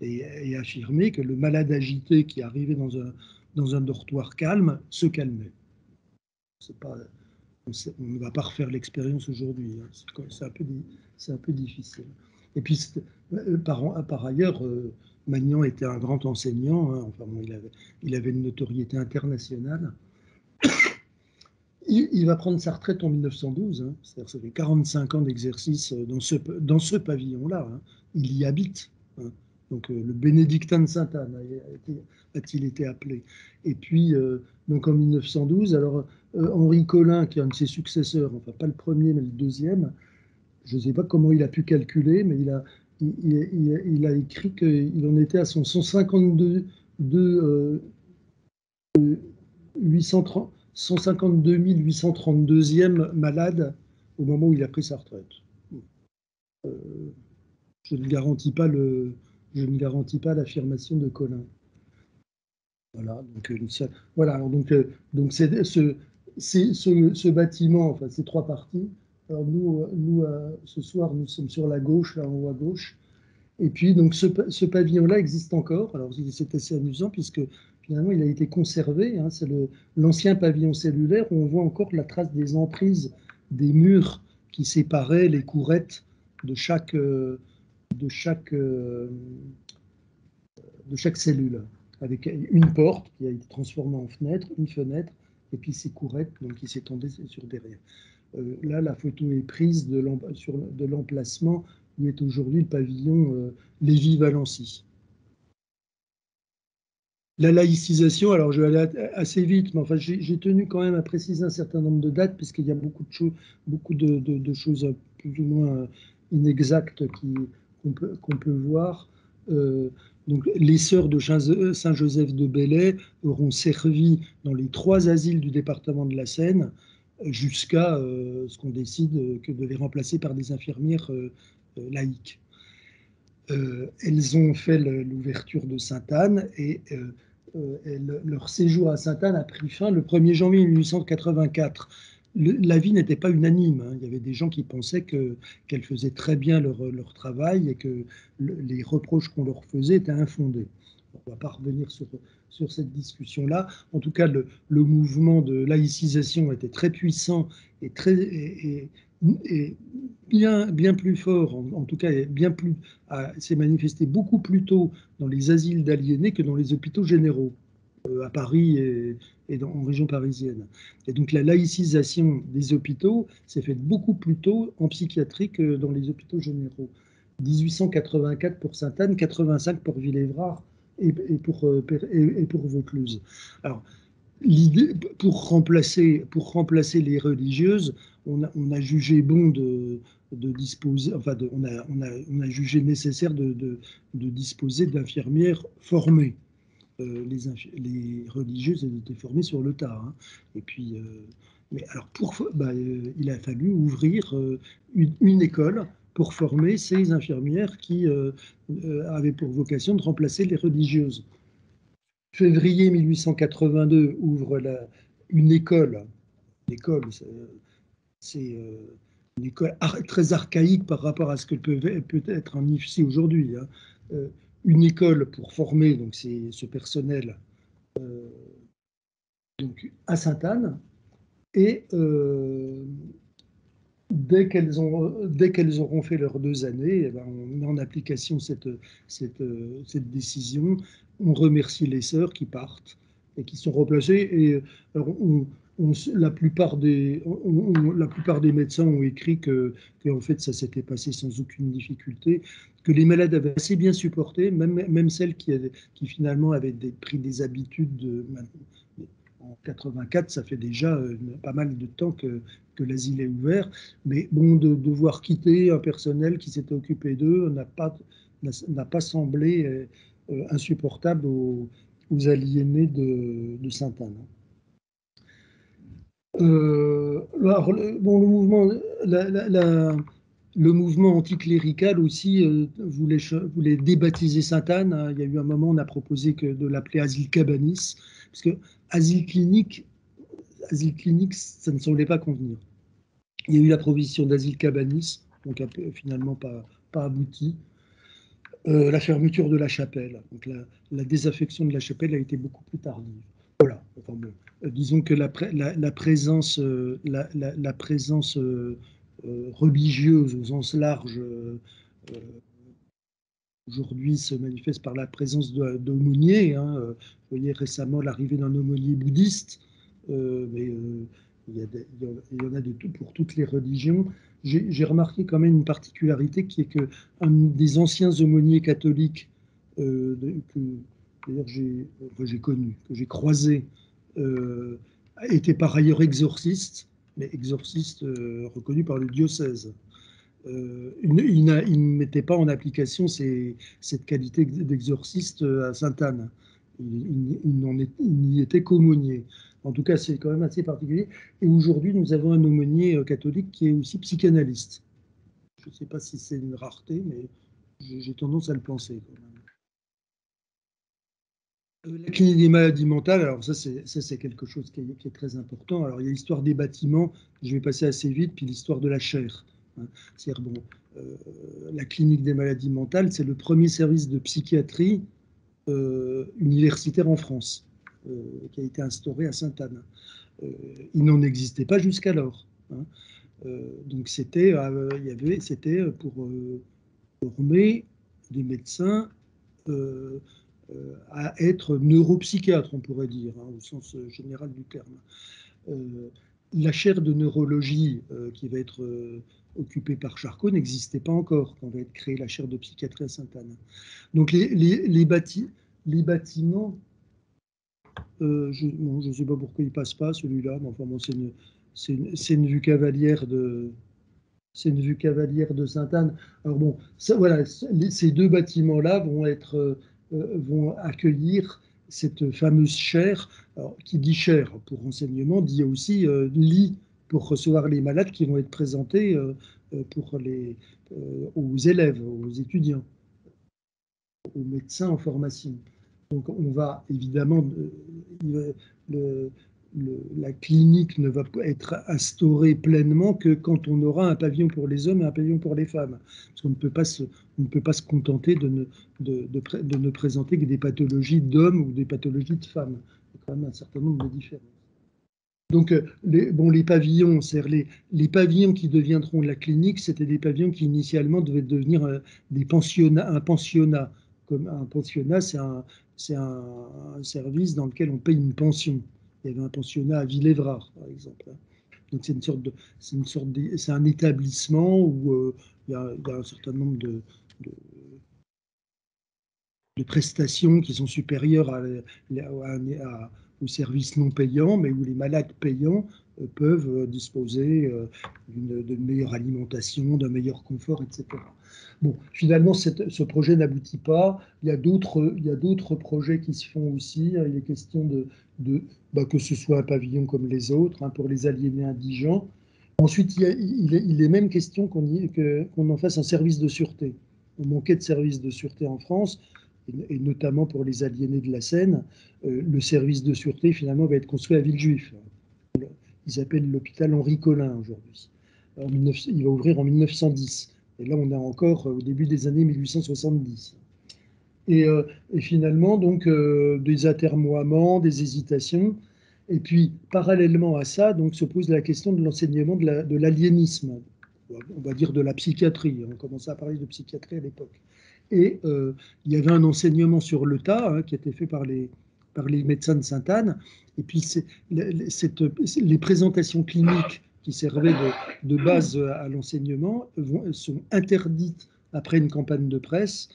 et affirmé que le malade agité qui arrivait dans un dortoir calme se calmait. C'est pas... On ne va pas refaire l'expérience aujourd'hui, hein. C'est un peu difficile. Et puis, par ailleurs, Magnan était un grand enseignant, hein. Enfin, bon, il avait une notoriété internationale. Il va prendre sa retraite en 1912, hein. C'est-à-dire ça fait 45 ans d'exercice dans ce pavillon-là, hein. Il y habite, hein. Donc le bénédictin de Sainte-Anne a-t-il été appelé. Et puis, donc en 1912, alors Henri Collin, qui est un de ses successeurs, enfin pas le premier, mais le deuxième, je ne sais pas comment il a pu calculer, mais il a écrit qu'il en était à son 152 832e malade au moment où il a pris sa retraite. Je ne garantis pas l'affirmation de Collin. Voilà, donc c'est ce bâtiment, enfin ces 3 parties. Alors nous ce soir, nous sommes sur la gauche, là en haut à gauche. Et puis donc ce pavillon-là existe encore. Alors c'est assez amusant puisque finalement il a été conservé, hein. C'est l'ancien pavillon cellulaire où on voit encore la trace des emprises des murs qui séparaient les courettes de chaque cellule, avec une porte qui a été transformée en fenêtre, une fenêtre, et puis ces courettes donc, qui s'étendaient sur derrière. Là, la photo est prise de l'emplacement où est aujourd'hui le pavillon Lévis-Valency. La laïcisation, alors je vais aller assez vite, mais enfin, j'ai tenu quand même à préciser un certain nombre de dates, puisqu'il y a beaucoup de choses plus ou moins inexactes qu'on peut voir. Donc, les sœurs de Saint-Joseph de Belley auront servi dans les 3 asiles du département de la Seine jusqu'à ce qu'on décide que de les remplacer par des infirmières laïques. Elles ont fait l'ouverture de Sainte-Anne et leur séjour à Sainte-Anne a pris fin le 1er janvier 1884. L'avis n'était pas unanime, hein. Il y avait des gens qui pensaient qu'elles faisaient très bien leur travail et que les reproches qu'on leur faisait étaient infondés. On ne va pas revenir sur cette discussion-là. En tout cas, le mouvement de laïcisation était très puissant et bien plus fort, en tout cas s'est manifesté beaucoup plus tôt dans les asiles d'aliénés que dans les hôpitaux généraux. à Paris et en région parisienne. Et donc la laïcisation des hôpitaux s'est faite beaucoup plus tôt en psychiatrie que dans les hôpitaux généraux. 1884 pour Sainte-Anne, 85 pour Villévrard et pour Vaucluse. Alors, l'idée, pour remplacer les religieuses, on a jugé bon de disposer, enfin, on a jugé nécessaire de disposer d'infirmières formées. Les religieuses étaient formées sur le tas. Hein. Et puis, mais alors il a fallu ouvrir une école pour former ces infirmières qui avaient pour vocation de remplacer les religieuses. Février 1882 ouvre une école. L'école, c'est une école très archaïque par rapport à ce que peut être un IFSI aujourd'hui. Hein. Une école pour former donc ce personnel donc à Sainte-Anne et dès qu'elles auront fait leurs 2 années, eh ben, on met en application cette décision. On remercie les sœurs qui partent et qui sont remplacées. Et alors la plupart des médecins ont écrit que en fait ça s'était passé sans aucune difficulté, que les malades avaient assez bien supporté, même celles qui finalement avaient pris des habitudes en 84, ça fait déjà pas mal de temps que l'asile est ouvert, mais bon, de devoir quitter un personnel qui s'était occupé d'eux n'a pas semblé insupportable aux aliénés de Sainte-Anne. Alors, bon, le mouvement anticlérical aussi voulait débaptiser Sainte-Anne. Hein. Il y a eu un moment, on a proposé de l'appeler asile Cabanis, parce que asile clinique, ça ne semblait pas convenir. Il y a eu la proposition d'asile Cabanis, donc finalement pas abouti. La fermeture de la chapelle, donc la désaffection de la chapelle a été beaucoup plus tardive. Voilà. Enfin bon, disons que la présence religieuse au sens large aujourd'hui se manifeste par la présence d'aumôniers. Hein. Vous voyez récemment l'arrivée d'un aumônier bouddhiste, mais il y en a de tout pour toutes les religions. J'ai remarqué quand même une particularité qui est que un des anciens aumôniers catholiques que d'ailleurs j'ai connu, que j'ai croisé, était par ailleurs exorciste, mais exorciste reconnu par le diocèse. Il ne mettait pas en application cette qualité d'exorciste à Sainte-Anne. Il n'y était qu'aumônier. En tout cas, c'est quand même assez particulier. Et aujourd'hui, nous avons un aumônier catholique qui est aussi psychanalyste. Je ne sais pas si c'est une rareté, mais j'ai tendance à le penser. La clinique des maladies mentales, alors ça c'est quelque chose qui est très important. Alors il y a l'histoire des bâtiments, je vais passer assez vite, puis l'histoire de la chair. C'est-à-dire, bon, la clinique des maladies mentales, c'est le premier service de psychiatrie universitaire en France, qui a été instauré à Sainte-Anne. Il n'en existait pas jusqu'alors. Hein. Donc c'était pour former des médecins à être neuropsychiatres, on pourrait dire, hein, au sens général du terme. La chaire de neurologie qui va être occupée par Charcot n'existait pas encore quand va être créée la chaire de psychiatrie à Sainte-Anne. Donc les bâtiments, je ne sais pas pourquoi il ne passe pas celui-là, mais enfin bon, c'est une vue cavalière de Sainte-Anne. Alors bon, voilà, ces 2 bâtiments-là vont accueillir cette fameuse chaire. Alors, qui dit chaire pour renseignement dit aussi lit pour recevoir les malades qui vont être présentés aux élèves, aux étudiants, aux médecins en formation. Donc on va évidemment, la clinique ne va être instaurée pleinement que quand on aura un pavillon pour les hommes et un pavillon pour les femmes. Parce qu'on ne peut pas se contenter de ne présenter que des pathologies d'hommes ou des pathologies de femmes. Il y a quand même un certain nombre de différences. Donc, les pavillons, c'est-à-dire les pavillons qui deviendront de la clinique, c'était des pavillons qui initialement devaient devenir un pensionnat. Comme un pensionnat, un service dans lequel on paye une pension. Il y avait un pensionnat à Villévrard, par exemple. Donc c'est un établissement où il y a un certain nombre de prestations qui sont supérieures aux services non payants, mais où les malades payants peuvent disposer d'une meilleure alimentation, d'un meilleur confort, etc. Bon, finalement, ce projet n'aboutit pas. Il y a d'autres projets qui se font aussi. Il est question que ce soit un pavillon comme les autres, hein, pour les aliénés indigents. Ensuite, il est même question qu'on en fasse un service de sûreté. On manquait de services de sûreté en France, et notamment pour les aliénés de la Seine. Le service de sûreté, finalement, va être construit à Villejuif. Ils s'appellent l'hôpital Henri Collin aujourd'hui. Il va ouvrir en 1910. Et là, on est encore au début des années 1870. Et finalement, donc, des atermoiements, des hésitations. Et puis, parallèlement à ça, donc, se pose la question de l'enseignement de l'aliénisme, on va dire de la psychiatrie. On commençait à parler de psychiatrie à l'époque. Et il y avait un enseignement sur le tas, hein, qui était fait par les médecins de Sainte-Anne. Et puis, les présentations cliniques qui servaient de base à l'enseignement sont interdites après une campagne de presse,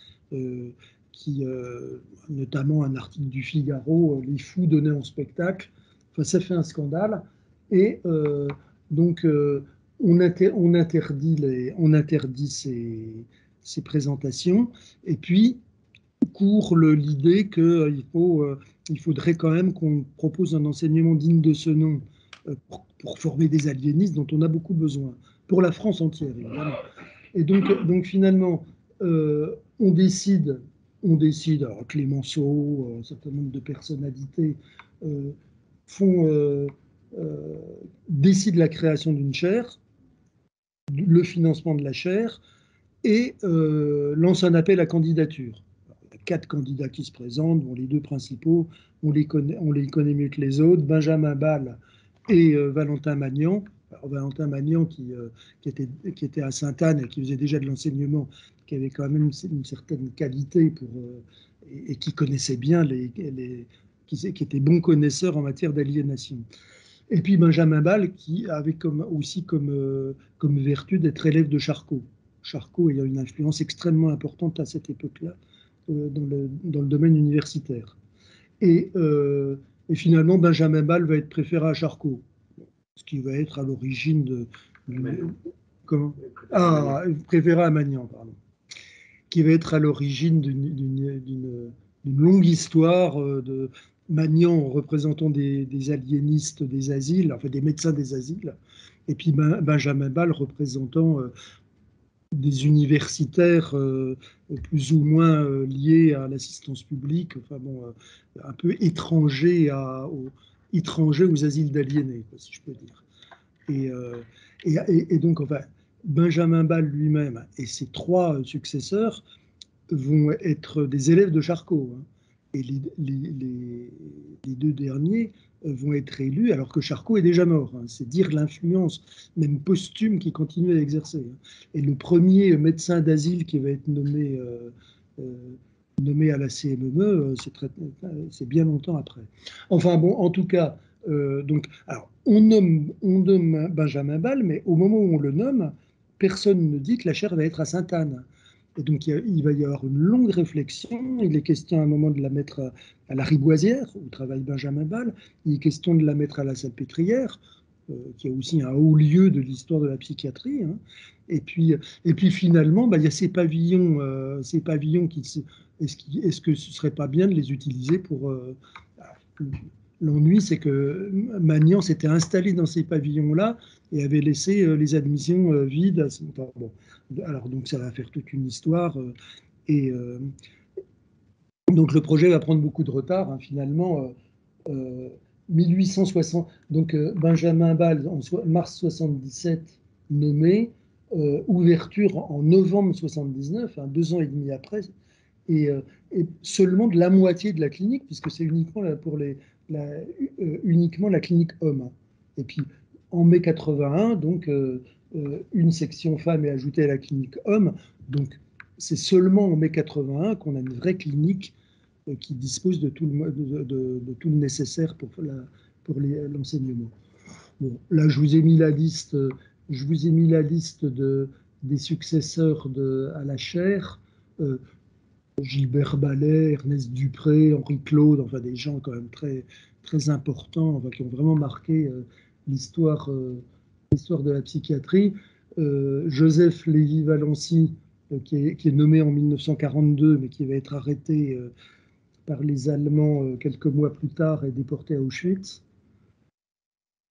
notamment un article du Figaro, les fous donnés en spectacle. Enfin, ça fait un scandale. Et donc, on interdit ces présentations. Et puis, court l'idée qu'il faudrait quand même qu'on propose un enseignement digne de ce nom pour former des aliénistes dont on a beaucoup besoin, pour la France entière, évidemment. Et donc finalement, on décide, alors Clémenceau, un certain nombre de personnalités décident la création d'une chaire, le financement de la chaire, et lance un appel à candidature. Alors, il y a 4 candidats qui se présentent, dont les 2 principaux, on les connaît mieux que les autres, Benjamin Ball et Valentin Magnan. Alors, Valentin Magnan qui était à Sainte-Anne et qui faisait déjà de l'enseignement, qui avait quand même une certaine qualité et qui connaissait bien, qui était bon connaisseur en matière d'aliénation. Et puis Benjamin Ball qui avait aussi comme vertu d'être élève de Charcot. Charcot ayant une influence extrêmement importante à cette époque-là dans le domaine universitaire. Et finalement, Benjamin Ball va être préféré à Charcot, ce qui va être à l'origine préféré à Magnan, pardon. Qui va être à l'origine d'une longue histoire de Magnan représentant des aliénistes des asiles, enfin des médecins des asiles, et puis Benjamin Ball représentant des universitaires plus ou moins liés à l'assistance publique, enfin bon, un peu étrangers aux asiles d'aliénés, si je peux dire. Et donc, enfin, Benjamin Ball lui-même et ses 3 successeurs vont être des élèves de Charcot, hein. Et les 2 derniers vont être élus alors que Charcot est déjà mort, hein. C'est dire l'influence, même posthume, qu'il continue à exercer, hein. Et le premier médecin d'asile qui va être nommé à la CME, c'est bien longtemps après. Enfin bon, en tout cas, donc, alors, on nomme Benjamin Ball, mais au moment où on le nomme, personne ne dit que la chaire va être à Sainte-Anne. Et donc, il va y avoir une longue réflexion. Il est question à un moment de la mettre à la Riboisière, où travaille Benjamin Ball. Il est question de la mettre à la Salpêtrière, qui est aussi un haut lieu de l'histoire de la psychiatrie, hein. Et puis finalement, il y a ces pavillons est-ce que ce ne serait pas bien de les utiliser pour... L'ennui, c'est que Magnan s'était installé dans ces pavillons-là et avait laissé les admissions vides. Enfin, bon. Alors, donc, ça va faire toute une histoire. Donc, le projet va prendre beaucoup de retard, hein, finalement. 1860, donc Benjamin Ball, en mars 77, nommé, ouverture en novembre 79, hein, 2 ans et demi après, et seulement de la moitié de la clinique, puisque c'est uniquement uniquement la clinique homme. Et puis, en mai 81, donc, une section femme est ajoutée à la clinique homme. Donc, c'est seulement en mai 81 qu'on a une vraie clinique qui dispose de tout le nécessaire pour l'enseignement. Bon, là, je vous ai mis la liste des successeurs à la chaire. Gilbert Ballet, Ernest Dupré, Henri Claude, enfin des gens quand même très, très importants, enfin, qui ont vraiment marqué l'histoire de la psychiatrie. Joseph Lévy-Valency, qui est nommé en 1942, mais qui va être arrêté par les Allemands quelques mois plus tard et déporté à Auschwitz.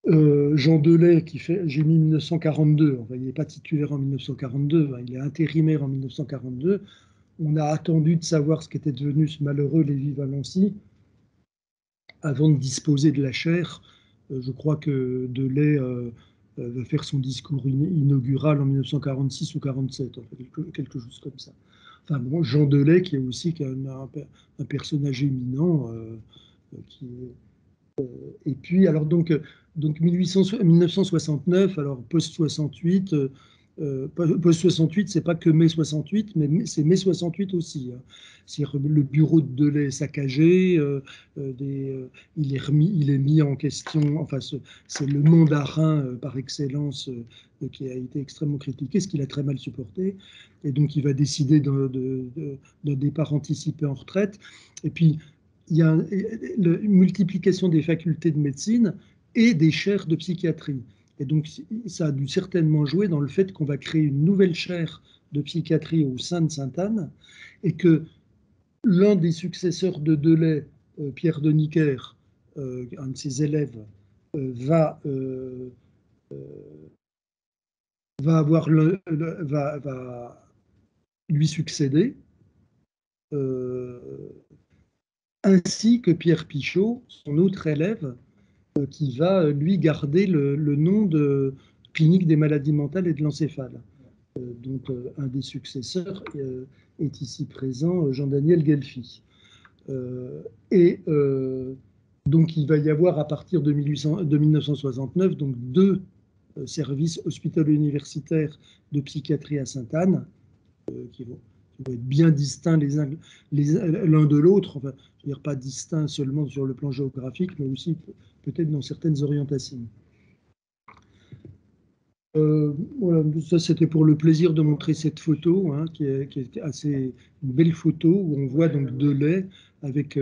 Jean Delay, j'ai mis 1942, enfin, il n'est pas titulaire en 1942, hein, il est intérimaire en 1942. On a attendu de savoir ce qu'était devenu ce malheureux Lévy-Valency avant de disposer de la chaire. Je crois que Delay va faire son discours inaugural en 1946 ou 47, enfin, quelque chose comme ça. Enfin bon, Jean Delay, qui est aussi un personnage éminent, et puis alors donc 1969, alors post-68. Post-68, c'est pas que mai 68, mais c'est mai 68 aussi. Hein. C'est-à-dire le bureau de Delay saccagé, il est mis en question. Enfin, c'est le mandarin par excellence qui a été extrêmement critiqué, ce qu'il a très mal supporté, et donc il va décider d'un départ anticipé en retraite. Et puis il y a une multiplication des facultés de médecine et des chaires de psychiatrie. Et donc, ça a dû certainement jouer dans le fait qu'on va créer une nouvelle chaire de psychiatrie au sein de Sainte-Anne et que l'un des successeurs de Delay, Pierre Deniker, un de ses élèves, va lui succéder, ainsi que Pierre Pichot, son autre élève, qui va lui garder le nom de clinique des maladies mentales et de l'encéphale. Donc un des successeurs est ici présent, Jean-Daniel Guelfi. Donc il va y avoir à partir de 1969 donc deux services hospitalo-universitaires de psychiatrie à Sainte-Anne qui vont être bien distincts l'un de l'autre, enfin, je veux dire pas distincts seulement sur le plan géographique, mais aussi peut-être dans certaines orientations. Voilà, ça c'était pour le plaisir de montrer cette photo, hein, qui est assez une belle photo où on voit donc Delay avec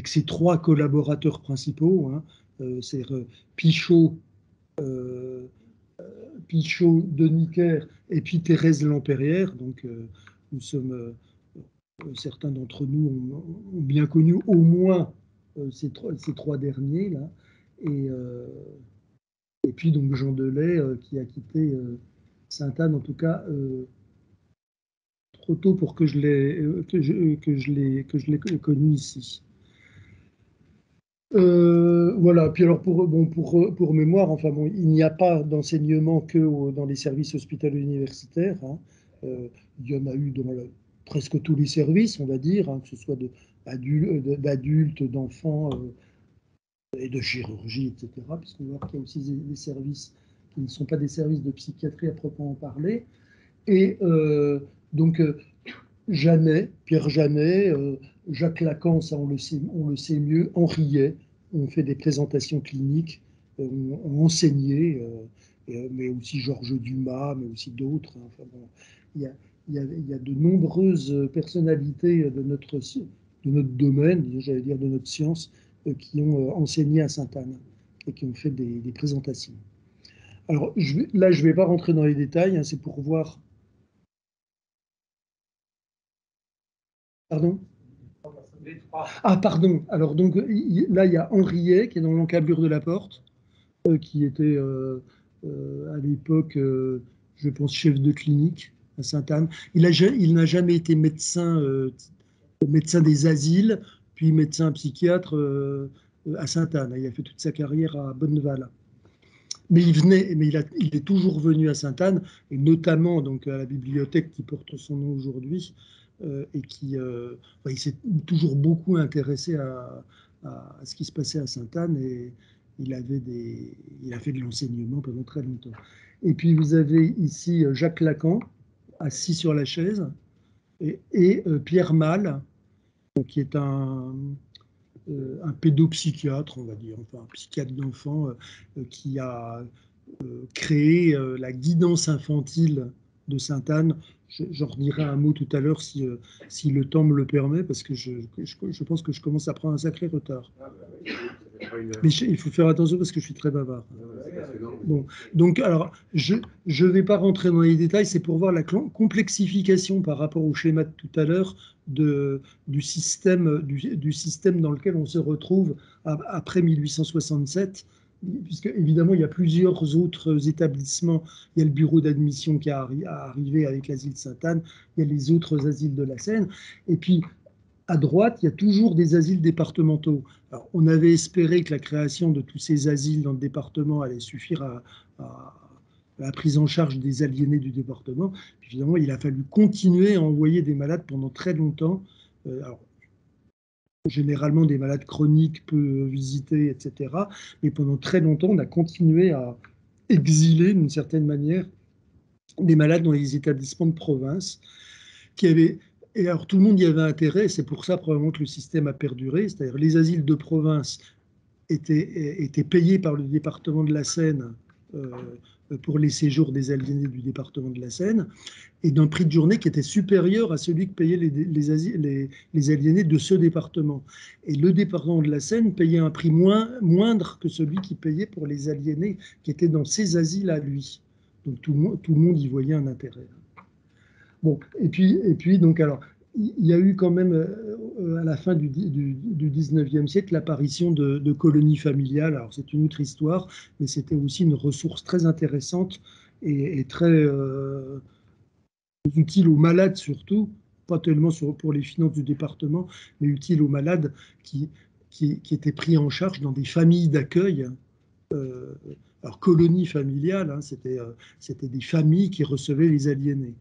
ses trois collaborateurs principaux, hein, c'est Pichot, Deniker et puis Thérèse Lampérière. Donc nous sommes certains d'entre nous ont bien connu au moins ces trois derniers là et puis donc Jean Delay qui a quitté Sainte-Anne, en tout cas trop tôt pour que je l'ai connu ici. Voilà. Puis alors pour mémoire, enfin bon, il n'y a pas d'enseignement que dans les services hospitalo-universitaires. Hein. Il y en a eu dans presque tous les services, on va dire, hein, que ce soit d'adultes, d'enfants. Et de chirurgie, etc., puisqu'on voit qu'il y a aussi des services qui ne sont pas des services de psychiatrie à proprement parler. Et donc, Pierre Janet, Jacques Lacan, ça on le sait mieux, Henriet, ont fait des présentations cliniques, ont enseigné, mais aussi Georges Dumas, mais aussi d'autres. Hein. Enfin, bon, il y a de nombreuses personnalités de notre domaine, j'allais dire de notre science, qui ont enseigné à Sainte-Anne et qui ont fait des présentations. Alors là, je ne vais pas rentrer dans les détails, hein, c'est pour voir. Pardon ? Ah, pardon. Alors donc là, il y a Henriet qui est dans l'encablure de la porte, qui était à l'époque, je pense, chef de clinique à Sainte-Anne. Il n'a jamais été médecin des asiles, puis médecin psychiatre à Sainte-Anne. Il a fait toute sa carrière à Bonneval. Mais il est toujours venu à Sainte-Anne, et notamment donc, à la bibliothèque qui porte son nom aujourd'hui, et il s'est toujours beaucoup intéressé à ce qui se passait à Sainte-Anne, et il a fait de l'enseignement pendant très longtemps. Et puis vous avez ici Jacques Lacan, assis sur la chaise, et Pierre Malle, qui est un pédopsychiatre, on va dire, enfin un psychiatre d'enfants qui a créé la guidance infantile de Sainte-Anne. J'en redirai un mot tout à l'heure si le temps me le permet, parce que je pense que je commence à prendre un sacré retard. Mais il faut faire attention parce que je suis très bavard. Bon, donc, alors, je ne vais pas rentrer dans les détails, c'est pour voir la complexification par rapport au schéma de tout à l'heure du système dans lequel on se retrouve après 1867. Puisque évidemment il y a plusieurs autres établissements. Il y a le bureau d'admission qui a arrivé avec l'asile Sainte-Anne, il y a les autres asiles de la Seine, et puis à droite, il y a toujours des asiles départementaux. Alors, on avait espéré que la création de tous ces asiles dans le département allait suffire à la prise en charge des aliénés du département. Puis, finalement, il a fallu continuer à envoyer des malades pendant très longtemps. Alors, généralement des malades chroniques peu visités, etc. Mais pendant très longtemps, on a continué à exiler, d'une certaine manière, des malades dans les établissements de province qui avaient... Et alors tout le monde y avait intérêt, c'est pour ça probablement que le système a perduré, c'est-à-dire les asiles de province étaient payés par le département de la Seine pour les séjours des aliénés du département de la Seine, et d'un prix de journée qui était supérieur à celui que payaient les aliénés de ce département. Et le département de la Seine payait un prix moindre que celui qui payait pour les aliénés qui étaient dans ces asiles à lui. Donc tout le monde y voyait un intérêt. Bon, et puis donc alors, il y a eu quand même à la fin du 19e siècle l'apparition de colonies familiales. Alors c'est une autre histoire, mais c'était aussi une ressource très intéressante et très utile aux malades surtout, pas tellement pour les finances du département, mais utile aux malades qui étaient pris en charge dans des familles d'accueil. Alors colonies familiales, hein, c'était des familles qui recevaient les aliénés.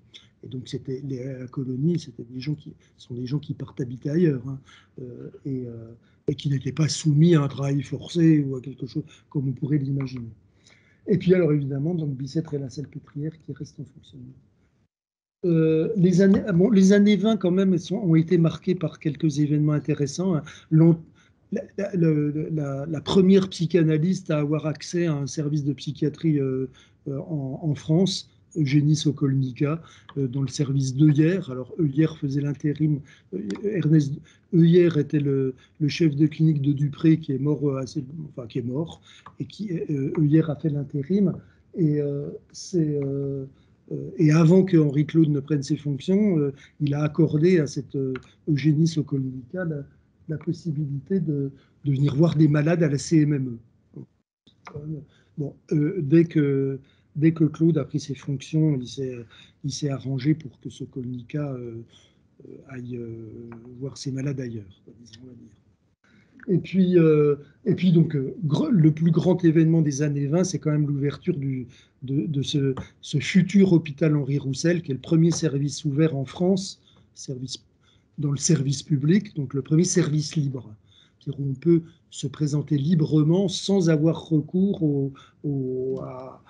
Et donc la colonie, c'était des gens qui partent habiter ailleurs, hein, et qui n'étaient pas soumis à un travail forcé ou à quelque chose comme on pourrait l'imaginer. Et puis alors évidemment, donc Bicêtre et la Salpêtrière qui restent en fonctionnement. Les années 20 quand même ont été marquées par quelques événements intéressants. Hein. La première psychanalyste à avoir accès à un service de psychiatrie en France, Eugénie Sokolnika, dans le service d'Euillère. Alors Euillère faisait l'intérim. Ernest Euillère était le chef de clinique de Dupré qui est mort, qui est mort, et Euillère a fait l'intérim. Et avant que Henri Claude ne prenne ses fonctions, il a accordé à cette Eugénie Sokolnika la possibilité de venir voir des malades à la CMME. Bon, dès que Claude a pris ses fonctions, il s'est arrangé pour que Sokolnika aille voir ses malades ailleurs, on va dire. Et puis donc, le plus grand événement des années 20, c'est quand même l'ouverture de ce futur hôpital Henri Roussel, qui est le premier service ouvert en France, dans le service public, donc le premier service libre, où on peut se présenter librement sans avoir recours à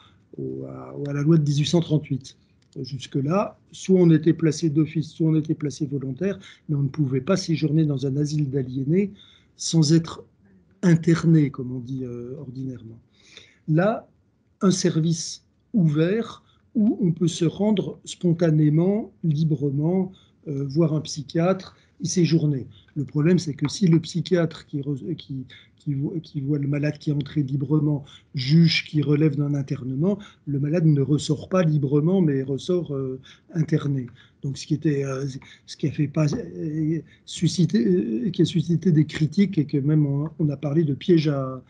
la loi de 1838. Jusque-là, soit on était placé d'office, soit on était placé volontaire, mais on ne pouvait pas séjourner dans un asile d'aliénés sans être interné, comme on dit ordinairement. Là, un service ouvert où on peut se rendre spontanément, librement, voir un psychiatre et séjourner. Le problème, c'est que si le psychiatre qui voit le malade qui est entré librement juge qu'il relève d'un internement, le malade ne ressort pas librement, mais ressort interné. Donc, ce qui a suscité des critiques et que même on a parlé de piège à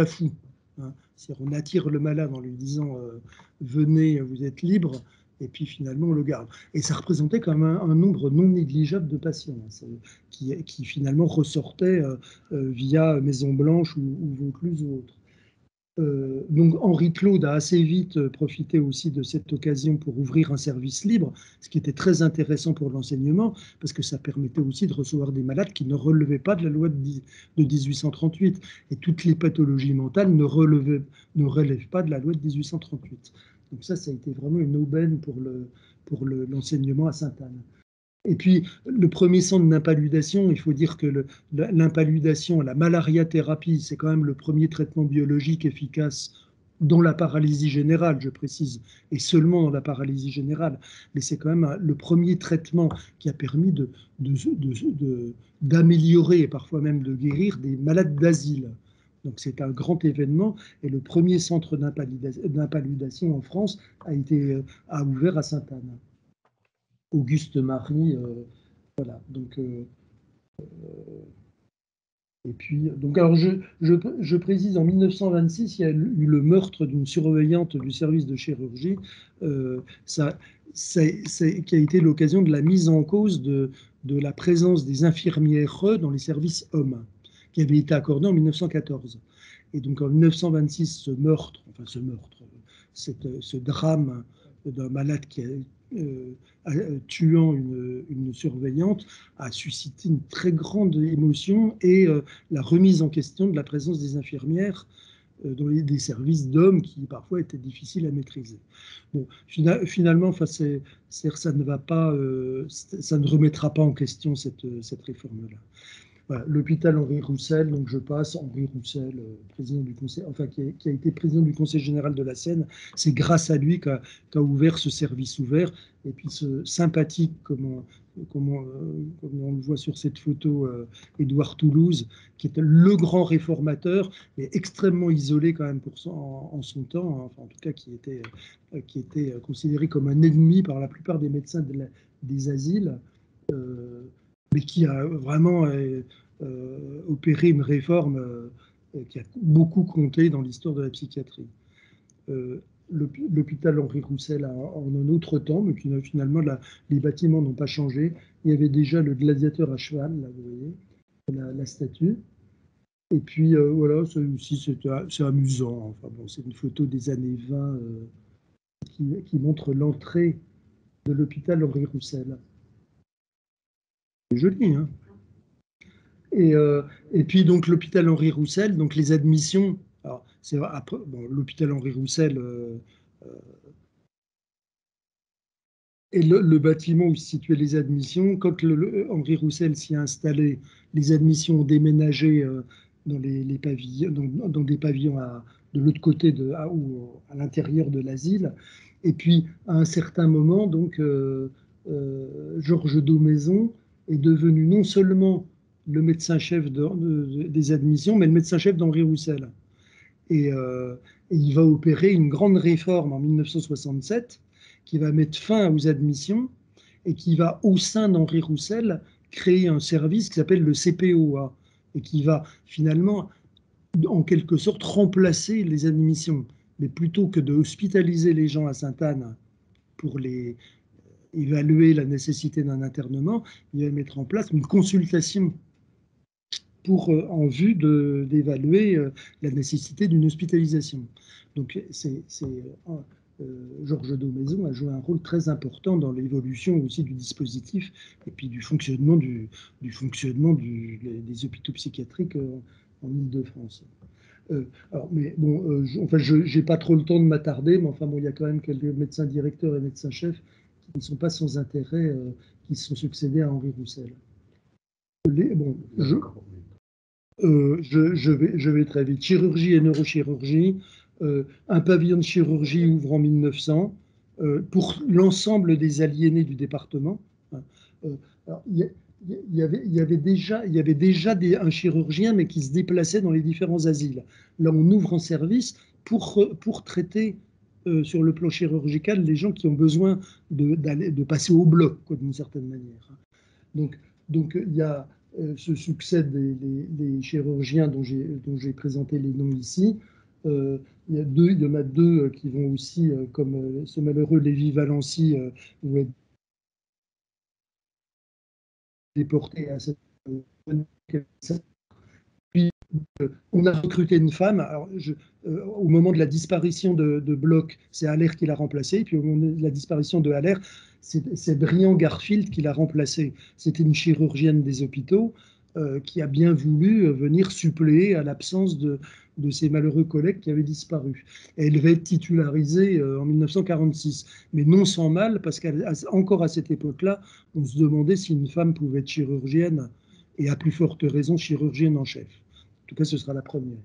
fou. Hein. On attire le malade en lui disant venez, vous êtes libre, et puis finalement on le garde. Et ça représentait quand même un nombre non négligeable de patients qui finalement ressortaient via Maison Blanche ou Vaucluse ou autre. Donc Henri Claude a assez vite profité aussi de cette occasion pour ouvrir un service libre, ce qui était très intéressant pour l'enseignement, parce que ça permettait aussi de recevoir des malades qui ne relevaient pas de la loi de 1838. Et toutes les pathologies mentales ne relèvent pas de la loi de 1838. Donc ça a été vraiment une aubaine pour l'enseignement à Sainte-Anne. Et puis, le premier centre d'impaludation, il faut dire que l'impaludation, la malaria-thérapie, c'est quand même le premier traitement biologique efficace dans la paralysie générale, je précise, et seulement dans la paralysie générale. Mais c'est quand même le premier traitement qui a permis d'améliorer et parfois même de guérir des malades d'asile. Donc c'est un grand événement et le premier centre d'impaludation en France a ouvert à Sainte-Anne. Auguste Marie, voilà. Donc, et puis, donc, alors je précise, en 1926, il y a eu le meurtre d'une surveillante du service de chirurgie, qui a été l'occasion de la mise en cause de la présence des infirmières dans les services hommes, qui avait été accordée en 1914. Et donc en 1926, ce drame d'un malade qui a tuant une surveillante a suscité une très grande émotion et la remise en question de la présence des infirmières dans des services d'hommes qui parfois étaient difficiles à maîtriser. Bon, finalement, enfin, ça ne va pas, ça ne remettra pas en question cette réforme-là. Voilà, l'hôpital Henri Roussel, donc je passe, Henri Roussel, président du conseil, enfin qui a été président du Conseil général de la Seine, c'est grâce à lui qu'a ouvert ce service ouvert, et puis ce sympathique, comme on le voit sur cette photo, Édouard Toulouse, qui était le grand réformateur, mais extrêmement isolé quand même en son temps, hein, enfin en tout cas qui était considéré comme un ennemi par la plupart des médecins des asiles, mais qui a vraiment opéré une réforme qui a beaucoup compté dans l'histoire de la psychiatrie. L'hôpital Henri Roussel en un autre temps, mais finalement les bâtiments n'ont pas changé. Il y avait déjà le gladiateur à cheval, là, vous voyez, la statue. Et puis voilà, c'est amusant. Enfin, bon, c'est une photo des années 20 qui montre l'entrée de l'hôpital Henri Roussel. C'est joli, hein. Et puis donc l'hôpital Henri Roussel, donc les admissions. Alors, bon, l'hôpital Henri Roussel est le bâtiment où se situaient les admissions. Quand Henri Roussel s'y est installé, les admissions ont déménagé dans les pavillons, dans des pavillons de l'autre côté à l'intérieur de l'asile. Et puis à un certain moment, donc Georges Daumaison est devenu non seulement le médecin-chef des admissions, mais le médecin-chef d'Henri Roussel. Et il va opérer une grande réforme en 1967 qui va mettre fin aux admissions et qui va, au sein d'Henri Roussel, créer un service qui s'appelle le CPOA et qui va finalement, en quelque sorte, remplacer les admissions. Mais plutôt que de hospitaliser les gens à Sainte-Anne pour évaluer la nécessité d'un internement, il va mettre en place une consultation en vue d'évaluer la nécessité d'une hospitalisation. Donc, Georges Daumaison a joué un rôle très important dans l'évolution aussi du dispositif et puis du fonctionnement des hôpitaux psychiatriques en Île-de-France. Mais bon, je n'ai pas trop le temps de m'attarder, mais enfin bon, il y a quand même quelques médecins directeurs et médecins chefs qui ne sont pas sans intérêt, qui se sont succédés à Henri Roussel. Je vais très vite. Chirurgie et neurochirurgie. Un pavillon de chirurgie ouvre en 1900 pour l'ensemble des aliénés du département. Alors, il y avait déjà un chirurgien, mais qui se déplaçait dans les différents asiles. Là, on ouvre un service pour traiter sur le plan chirurgical les gens qui ont besoin de passer au bloc, d'une certaine manière. Donc il y a se succèdent les chirurgiens dont j'ai présenté les noms ici. Il y en a deux qui vont aussi, comme ce malheureux Lévi Valency, vont être déportés à cette. Puis on a recruté une femme. Alors, au moment de la disparition de Bloch, c'est Haller qui l'a remplacée. Puis au moment de la disparition de Haller, c'est Briand Garfield qui l'a remplacée. C'était une chirurgienne des hôpitaux. qui a bien voulu venir suppléer à l'absence de ces malheureux collègues qui avaient disparu. Et elle va être titularisée en 1946, mais non sans mal, parce qu'encore à cette époque-là, on se demandait si une femme pouvait être chirurgienne, et à plus forte raison chirurgienne en chef. En tout cas, ce sera la première.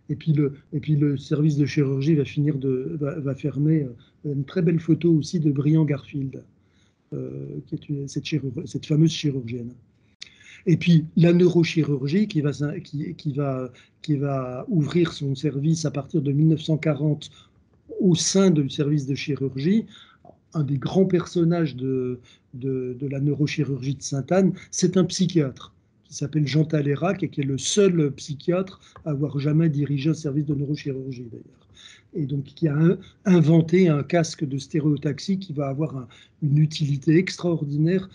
Et puis le service de chirurgie va fermer une très belle photo aussi de Brian Garfield, qui est cette fameuse chirurgienne. Et puis la neurochirurgie qui va ouvrir son service à partir de 1940 au sein du service de chirurgie. Un des grands personnages de la neurochirurgie de Sainte-Anne, c'est un psychiatre qui s'appelle Jean Talérac et qui est le seul psychiatre à avoir jamais dirigé un service de neurochirurgie d'ailleurs. Et donc qui a inventé un casque de stéréotaxie qui va avoir une utilité extraordinaire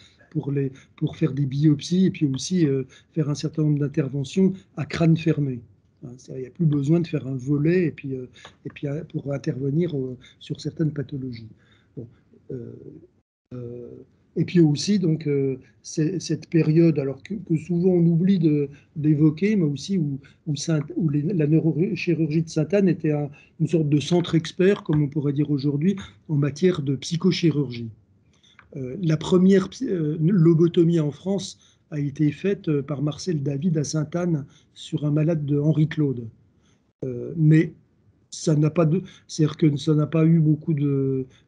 pour faire des biopsies et puis aussi faire un certain nombre d'interventions à crâne fermé. Il n'y a plus besoin de faire un volet et puis pour intervenir sur certaines pathologies. Bon, et puis aussi donc cette période, alors que souvent on oublie d'évoquer, mais aussi où la neurochirurgie de Sainte-Anne était une sorte de centre expert, comme on pourrait dire aujourd'hui, en matière de psychochirurgie. La première lobotomie en France a été faite par Marcel David à Sainte-Anne sur un malade de Henri Claude. Mais c'est-à-dire que ça n'a pas eu beaucoup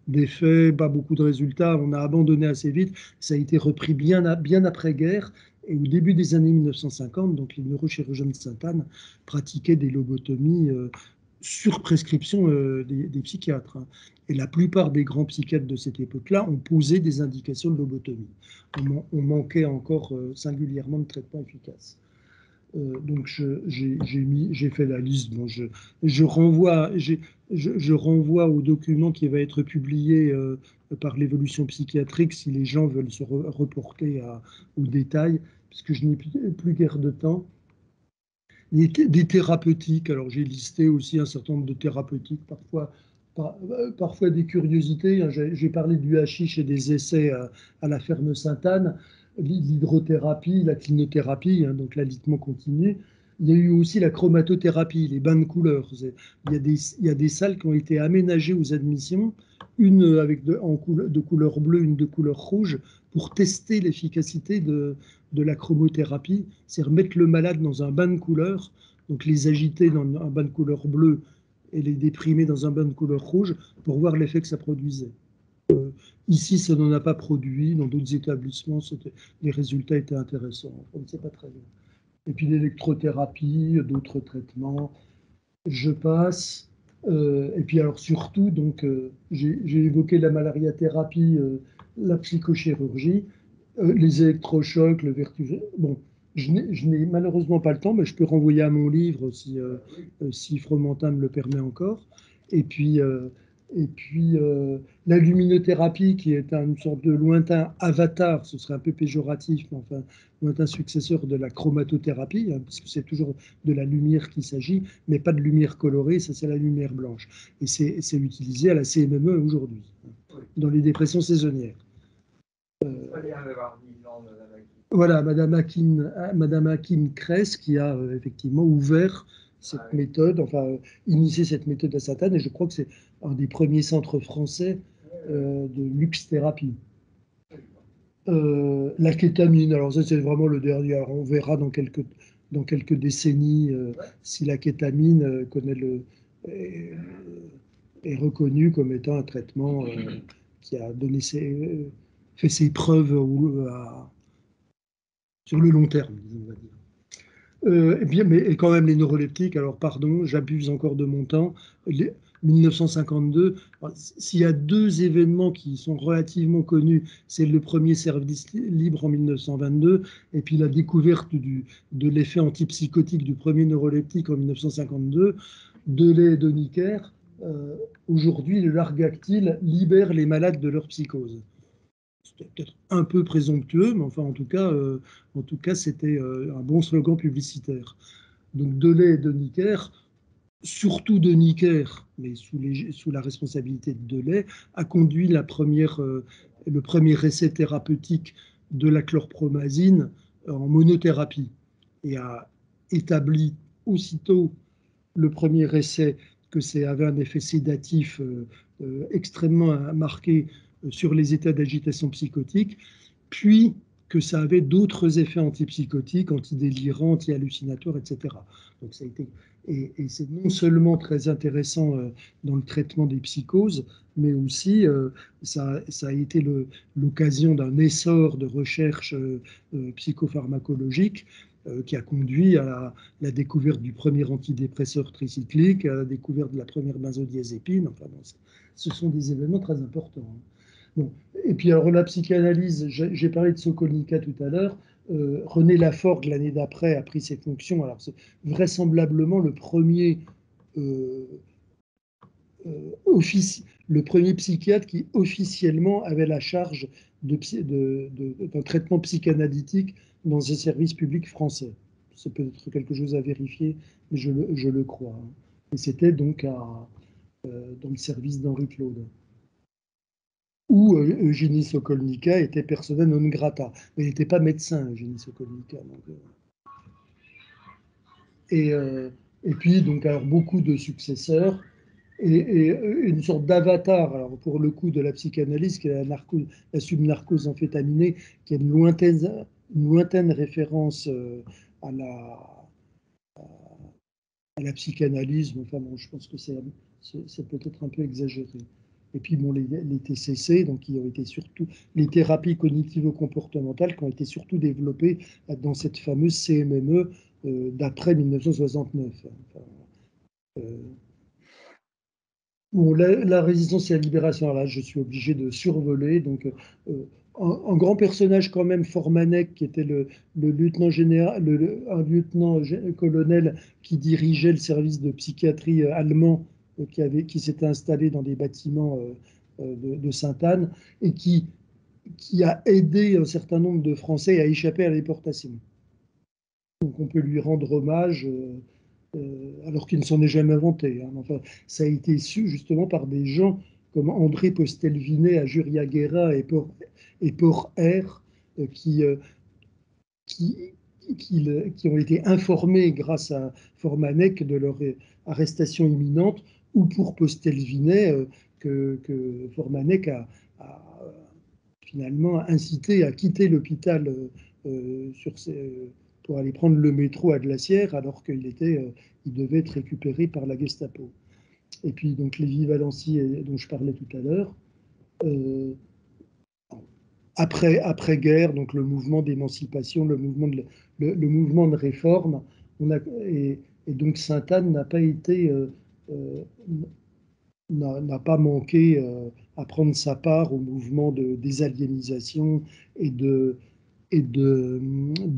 d'effets, pas beaucoup de résultats. On a abandonné assez vite. Ça a été repris bien après-guerre. Et au début des années 1950, donc les neurochirurgiens de Sainte-Anne pratiquaient des lobotomies sur prescription des psychiatres. Et la plupart des grands psychiatres de cette époque-là ont posé des indications de lobotomie. On manquait encore singulièrement de traitements efficaces. Donc j'ai fait la liste. Bon, je renvoie au document qui va être publié par l'évolution psychiatrique si les gens veulent se reporter aux détails, puisque je n'ai plus guère de temps. Des thérapeutiques, alors j'ai listé aussi un certain nombre de thérapeutiques, parfois des curiosités. J'ai parlé du hashish et des essais à la ferme Sainte-Anne, l'hydrothérapie, la clinothérapie, donc l'alitement continu. Il y a eu aussi la chromatothérapie, les bains de couleurs. Il y a des salles qui ont été aménagées aux admissions, une de couleur bleue, une de couleur rouge, pour tester l'efficacité de la chromothérapie, c'est remettre le malade dans un bain de couleurs, donc les agiter dans un bain de couleur bleue et les déprimer dans un bain de couleur rouge pour voir l'effet que ça produisait. Ici, ça n'en a pas produit. Dans d'autres établissements, les résultats étaient intéressants. On ne sait pas très bien. Et puis l'électrothérapie, d'autres traitements. Je passe. Et puis alors surtout, donc j'ai évoqué la malariathérapie, la psychochirurgie, les électrochocs, le vertige. Bon, je n'ai malheureusement pas le temps, mais je peux renvoyer à mon livre si Fromentin me le permet encore. Et puis la luminothérapie, qui est une sorte de lointain avatar, ce serait un peu péjoratif, mais enfin, lointain successeur de la chromatothérapie, puisque c'est toujours de la lumière qu'il s'agit, mais pas de lumière colorée, ça c'est la lumière blanche. Et c'est utilisé à la CMME aujourd'hui, dans les dépressions saisonnières. Voilà, Madame Hakim Kress qui a effectivement ouvert cette méthode, enfin initié cette méthode à Sainte-Anne, et je crois que c'est un des premiers centres français de luxe-thérapie. La kétamine, alors ça c'est vraiment le dernier, alors on verra dans quelques décennies si la kétamine est reconnue comme étant un traitement qui a fait ses preuves sur le long terme, on va dire. Bien, mais quand même les neuroleptiques, alors pardon, j'abuse encore de mon temps. 1952, s'il y a deux événements qui sont relativement connus, c'est le premier service libre en 1922 et puis la découverte de l'effet antipsychotique du premier neuroleptique en 1952. Delay et Doniker, aujourd'hui le largactyle libère les malades de leur psychose. C'était peut-être un peu présomptueux, mais enfin en tout cas c'était un bon slogan publicitaire. Donc Delay et Doniker, surtout Doniker, mais sous la responsabilité de Delay, a conduit le premier essai thérapeutique de la chlorpromazine en monothérapie et a établi aussitôt le premier essai que ça avait un effet sédatif extrêmement marqué sur les états d'agitation psychotique, puis que ça avait d'autres effets antipsychotiques, antidélirants, anti-hallucinatoires, etc. Donc ça a été, et c'est non seulement très intéressant dans le traitement des psychoses, mais aussi ça a été l'occasion d'un essor de recherche psychopharmacologique qui a conduit à la découverte du premier antidépresseur tricyclique, à la découverte de la première benzodiazépine. Enfin, bon, ce sont des événements très importants. Bon. Et puis alors la psychanalyse, j'ai parlé de Sokolnika tout à l'heure, René Laforgue l'année d'après a pris ses fonctions, alors c'est vraisemblablement le premier le premier psychiatre qui officiellement avait la charge d'un traitement psychanalytique dans un service public français. C'est peut-être quelque chose à vérifier, mais je le crois. Et c'était donc dans le service d'Henri Claude, où Eugénie Sokolnika était persona non grata. Mais elle n'était pas médecin, Eugénie Sokolnika. Et puis, donc, alors, beaucoup de successeurs et une sorte d'avatar, alors pour le coup, de la psychanalyse, qui est la subnarcose amphétaminée, qui est une lointaine référence à la psychanalyse. Enfin, bon, je pense que c'est peut-être un peu exagéré. Et puis, bon, les TCC, donc, qui ont été surtout les thérapies cognitivo-comportementales, qui ont été surtout développées dans cette fameuse CMME d'après 1969. Enfin, bon, la résistance et la libération, là, je suis obligé de survoler. Donc, un grand personnage quand même, Formanek, qui était le lieutenant général, un lieutenant-colonel qui dirigeait le service de psychiatrie allemand, qui s'était installé dans des bâtiments de Sainte-Anne et qui a aidé un certain nombre de Français à échapper à la déportation. Donc, on peut lui rendre hommage. Alors qu'il ne s'en est jamais vanté. Hein. Enfin, ça a été su justement par des gens comme André Postelvinet, Ajuria Guerra et Port R, qui ont été informés grâce à Formanek de leur arrestation imminente, ou pour Postelvinet que Formanek a finalement incité à quitter l'hôpital pour aller prendre le métro à Glacière, alors qu'il devait être récupéré par la Gestapo. Et puis donc Lévi Valency, dont je parlais tout à l'heure, après-guerre, donc le mouvement d'émancipation, le mouvement de réforme, et donc Sainte-Anne n'a pas été, n'a pas manqué à prendre sa part au mouvement de désaliénisation et de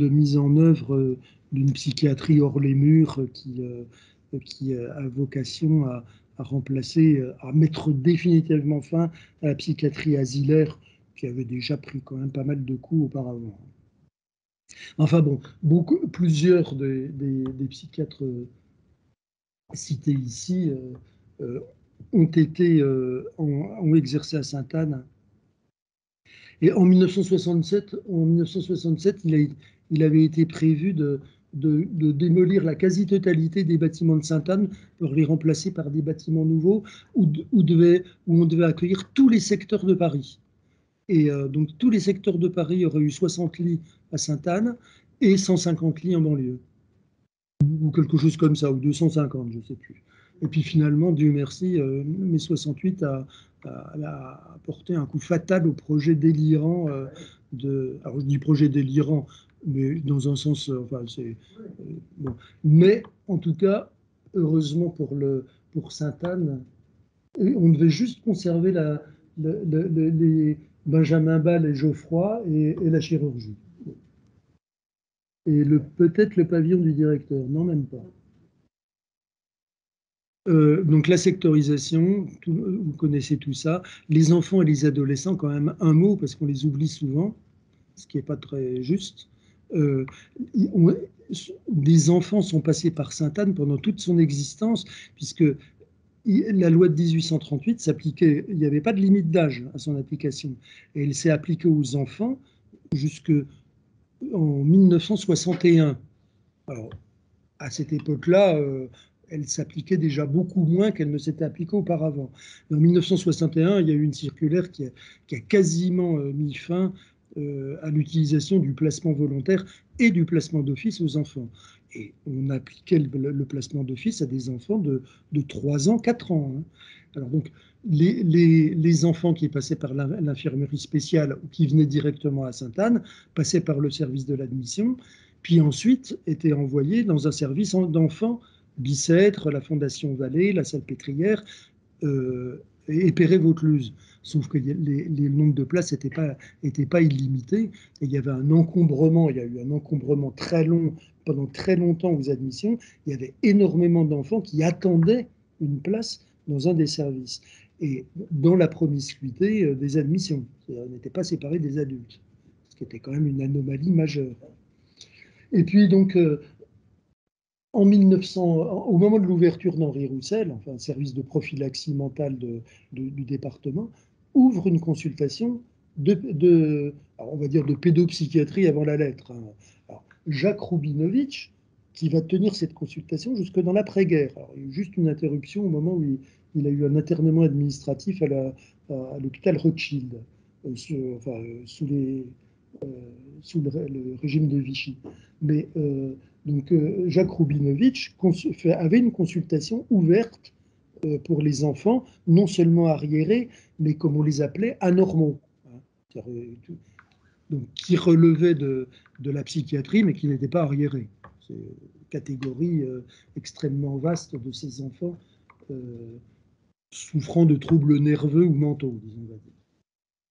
mise en œuvre d'une psychiatrie hors les murs qui a vocation à remplacer, à mettre définitivement fin à la psychiatrie asilaire qui avait déjà pris quand même pas mal de coups auparavant. Enfin bon, plusieurs des psychiatres cités ici ont exercé à Sainte-Anne. Et en 1967, il avait été prévu de démolir la quasi-totalité des bâtiments de Sainte-Anne pour les remplacer par des bâtiments nouveaux où on devait accueillir tous les secteurs de Paris. Et donc tous les secteurs de Paris auraient eu 60 lits à Sainte-Anne et 150 lits en banlieue. Ou quelque chose comme ça, ou 250, je ne sais plus. Et puis finalement, Dieu merci, mai 68 a porté un coup fatal au projet délirant alors je dis projet délirant, mais dans un sens, enfin c'est bon. Mais en tout cas, heureusement pour Sainte-Anne, on devait juste conserver les Benjamin Ball et Geoffroy et la chirurgie. Et peut-être le pavillon du directeur, non, même pas. Donc la sectorisation, vous connaissez tout ça. Les enfants et les adolescents, quand même un mot, parce qu'on les oublie souvent, ce qui n'est pas très juste. Des enfants sont passés par Sainte-Anne pendant toute son existence, puisque la loi de 1838 s'appliquait, il n'y avait pas de limite d'âge à son application, et elle s'est appliquée aux enfants jusque en 1961. Alors, à cette époque-là, elle s'appliquait déjà beaucoup moins qu'elle ne s'était appliquée auparavant. En 1961, il y a eu une circulaire qui a quasiment mis fin à l'utilisation du placement volontaire et du placement d'office aux enfants. Et on appliquait le placement d'office à des enfants de 3 ans, 4 ans. Hein. Alors donc, les enfants qui passaient par l'infirmerie spéciale ou qui venaient directement à Sainte-Anne passaient par le service de l'admission, puis ensuite étaient envoyés dans un service d'enfants, Bicêtre, la Fondation Vallée, la Salpêtrière et Perret-Vaucluse. Sauf que les nombres de places n'étaient pas illimités et il y avait un encombrement, il y a eu un encombrement très long pendant très longtemps aux admissions. Il y avait énormément d'enfants qui attendaient une place dans un des services et dans la promiscuité des admissions. On n'était pas séparés des adultes, ce qui était quand même une anomalie majeure. Et puis donc, en 1900, au moment de l'ouverture d'Henri Roussel, enfin, un service de prophylaxie mentale du département, ouvre une consultation alors on va dire de pédopsychiatrie avant la lettre. Hein. Alors, Jacques Roubinovitch, qui va tenir cette consultation jusque dans l'après-guerre. Alors, il y a eu juste une interruption au moment où il a eu un internement administratif à l'hôpital Rothschild, sous le régime de Vichy. Mais donc Jacques Roubinovitch avait une consultation ouverte pour les enfants, non seulement arriérés, mais comme on les appelait, anormaux. Hein, donc, qui relevaient de la psychiatrie, mais qui n'étaient pas arriérés. C'est une catégorie extrêmement vaste de ces enfants souffrant de troubles nerveux ou mentaux, disons.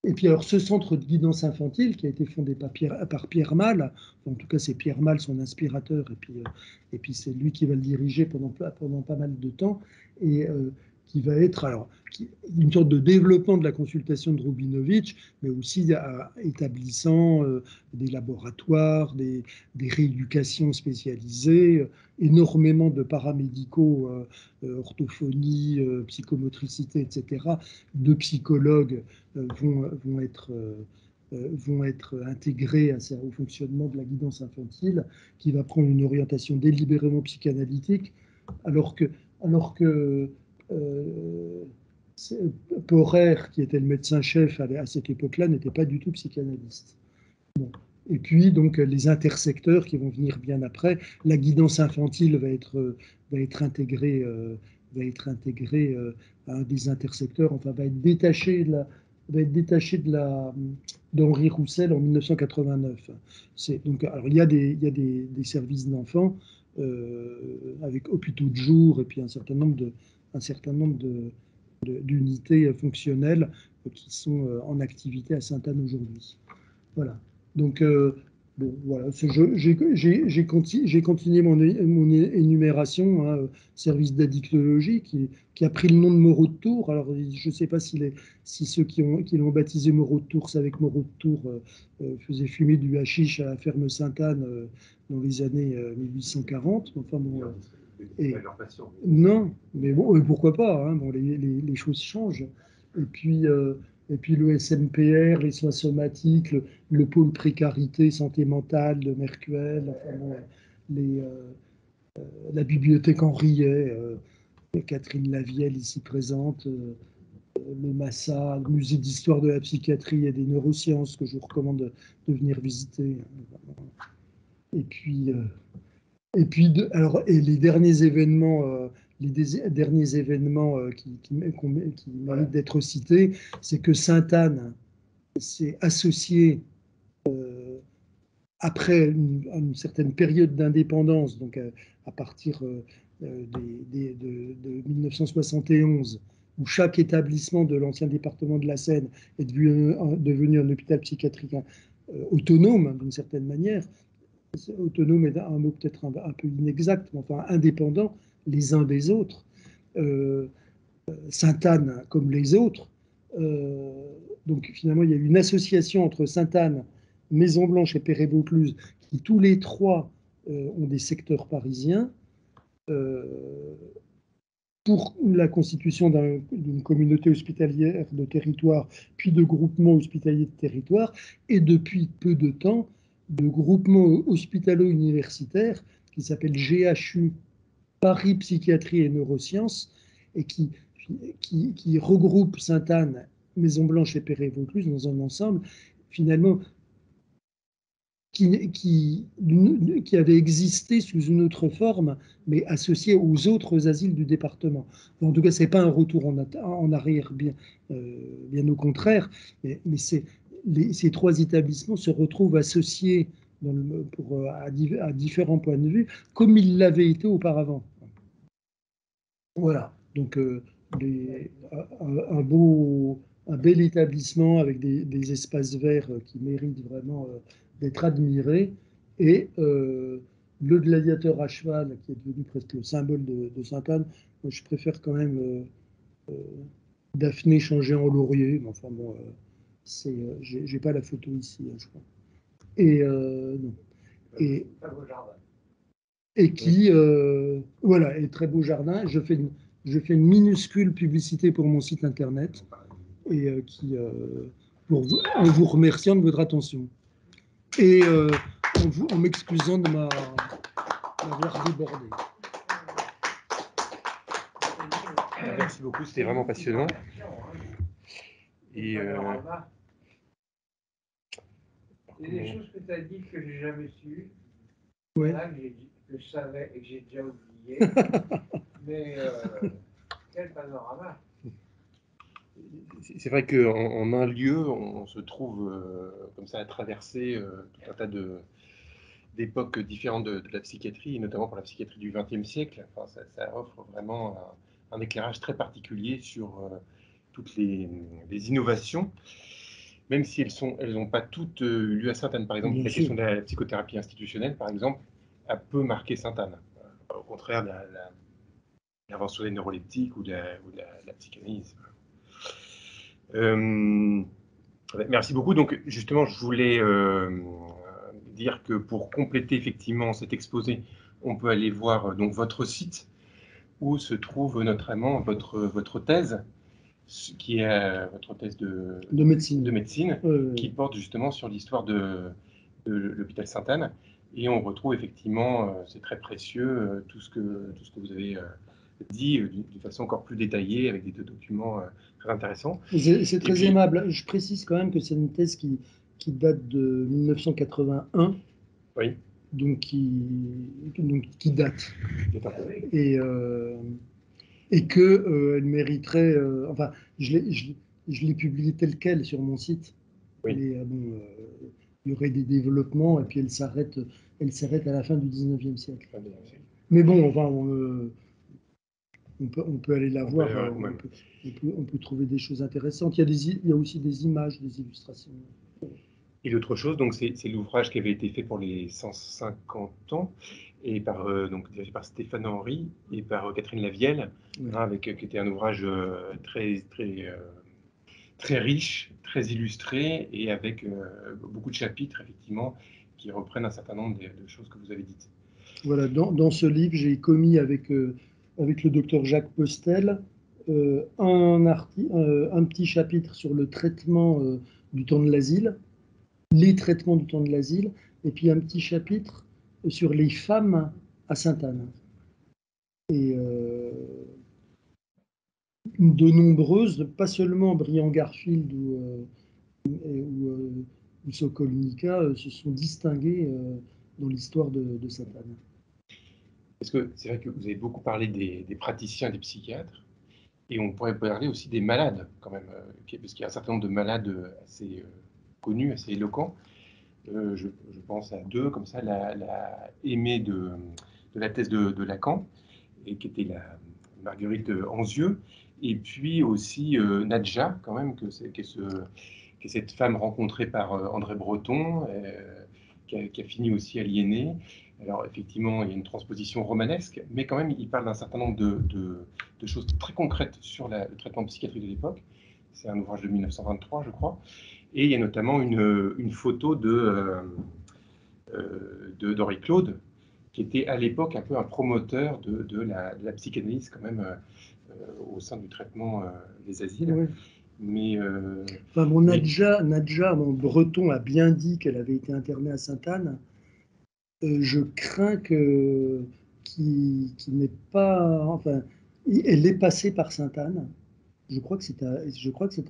Et puis alors ce centre de guidance infantile qui a été fondé par Pierre Malle, en tout cas c'est Pierre Malle son inspirateur, et puis c'est lui qui va le diriger pendant pas mal de temps, et qui va être une sorte de développement de la consultation de Roubinovitch, mais aussi établissant des laboratoires, des rééducations spécialisées, énormément de paramédicaux, orthophonie, psychomotricité, etc., de psychologues vont être intégrés au fonctionnement de la guidance infantile, qui va prendre une orientation délibérément psychanalytique, alors que Porrer, qui était le médecin-chef à cette époque-là, n'était pas du tout psychanalyste. Bon. Et puis, donc, les intersecteurs qui vont venir bien après, la guidance infantile va être intégrée à un des intersecteurs, enfin, va être détachée d'Henri Roussel en 1989. Donc, alors, il y a des services d'enfants avec hôpitaux de jour et puis un certain nombre d'unités fonctionnelles qui sont en activité à Sainte-Anne aujourd'hui. Voilà. Donc, bon, voilà, j'ai continué mon énumération, hein, service d'addictologie qui a pris le nom de Moreau de Tours. Alors, je ne sais pas si ceux qui l'ont baptisé Moreau de Tours savaient que Moreau de Tours faisait fumer du hashish à la ferme Sainte-Anne dans les années 1840. Enfin, bon, non, mais bon, pourquoi pas, hein, bon, les choses changent. Et puis le SMPR, les soins somatiques, le pôle précarité, santé mentale de Mercuel, enfin, bon, la bibliothèque Henriet, Catherine Lavielle ici présente, le MASSA, le musée d'histoire de la psychiatrie et des neurosciences que je vous recommande de venir visiter. Et puis les derniers événements, qui méritent d'être cités, c'est que Sainte-Anne s'est associée après une certaine période d'indépendance, donc à partir de 1971, où chaque établissement de l'ancien département de la Seine est devenu un hôpital psychiatrique autonome, d'une certaine manière. Autonome est un mot peut-être un peu inexact, mais enfin indépendants les uns des autres. Sainte-Anne comme les autres. Donc finalement, il y a eu une association entre Sainte-Anne, Maison-Blanche et Perret-Vaucluse, qui tous les trois ont des secteurs parisiens, pour la constitution d'une communauté hospitalière de territoire, puis de groupements hospitaliers de territoire. Et depuis peu de temps, de groupement hospitalo-universitaire qui s'appelle GHU, Paris Psychiatrie et Neurosciences, et qui regroupe Sainte-Anne, Maison Blanche et Perret-Vaucluse dans un ensemble, finalement, qui avait existé sous une autre forme, mais associé aux autres asiles du département. En tout cas, ce n'est pas un retour en arrière, bien au contraire, mais ces trois établissements se retrouvent associés à différents points de vue, comme ils l'avaient été auparavant. Voilà, donc un bel établissement avec des espaces verts qui méritent vraiment d'être admirés, et le gladiateur à cheval qui est devenu presque le symbole de Sainte-Anne. Moi, je préfère quand même Daphné changée en laurier, mais enfin bon, j'ai pas la photo ici, hein, je crois. Et non. Et qui, voilà, est très beau jardin. Je fais une minuscule publicité pour mon site internet, et en vous remerciant de votre attention. Et en m'excusant de m'avoir débordé. Merci beaucoup, c'était vraiment passionnant. Et il y a des choses que tu as dites que je n'ai jamais su. Ouais. Là, que je savais et que j'ai déjà oublié. Mais quel panorama! C'est vrai qu'en un lieu, on se trouve comme ça à traverser tout un tas d'époques différentes de la psychiatrie, et notamment pour la psychiatrie du XXe siècle. Enfin, ça offre vraiment un éclairage très particulier sur toutes les innovations, même si elles n'ont pas toutes eu lieu à Sainte-Anne. Par exemple, la question de la psychothérapie institutionnelle, par exemple, a peu marqué Sainte-Anne. Au contraire de l'invention des neuroleptiques ou de la psychanalyse. Merci beaucoup. Donc, justement, je voulais dire que pour compléter effectivement cet exposé, on peut aller voir donc votre site où se trouve notamment votre thèse, qui est votre thèse de médecine qui porte justement sur l'histoire de l'hôpital Sainte-Anne. Et on retrouve effectivement, c'est très précieux, tout ce que vous avez dit d'une façon encore plus détaillée, avec des documents très intéressants. C'est très aimable. Je précise quand même que c'est une thèse qui date de 1981. Oui. Donc qui date. Et qu'elle mériterait... enfin, je l'ai publié tel quel sur mon site. Oui. Mais bon, il y aurait des développements, et puis elle s'arrête à la fin du 19e siècle. Mais bon, enfin, on peut aller la voir, on peut trouver des choses intéressantes. Il y a aussi des images, des illustrations. Et l'autre chose, donc c'est l'ouvrage qui avait été fait pour les 150 ans, et donc dirigé par Stéphane Henry et par Catherine Lavielle, qui était un ouvrage très riche, très illustré, et avec beaucoup de chapitres, effectivement, qui reprennent un certain nombre de choses que vous avez dites. Voilà, dans ce livre, j'ai commis avec le docteur Jacques Postel un petit chapitre sur le traitement du temps de l'asile, les traitements du temps de l'asile, et puis un petit chapitre sur les femmes à Sainte-Anne. Et de nombreuses, pas seulement Briand Garfield ou Sokolnika, se sont distinguées dans l'histoire de Sainte-Anne. Parce que c'est vrai que vous avez beaucoup parlé des praticiens, des psychiatres, et on pourrait parler aussi des malades, quand même, parce qu'il y a un certain nombre de malades assez connus, assez éloquents. Je pense à deux, comme ça, la aimée de la thèse de Lacan, et qui était la Marguerite Anzieux, et puis aussi Nadja, quand même, qui est cette femme rencontrée par André Breton, qui a fini aussi aliénée. Alors effectivement, il y a une transposition romanesque, mais quand même, il parle d'un certain nombre de choses très concrètes sur le traitement psychiatrique de l'époque. C'est un ouvrage de 1923, je crois. Et il y a notamment une photo d'Henri Claude, qui était à l'époque un peu un promoteur de la psychanalyse quand même au sein du traitement des asiles. Oui. Mais, enfin, bon, Nadja, mon breton, a bien dit qu'elle avait été internée à Sainte-Anne. Je crains qu'il n'ait pas. Enfin, elle est passée par Sainte-Anne. Je crois que c'est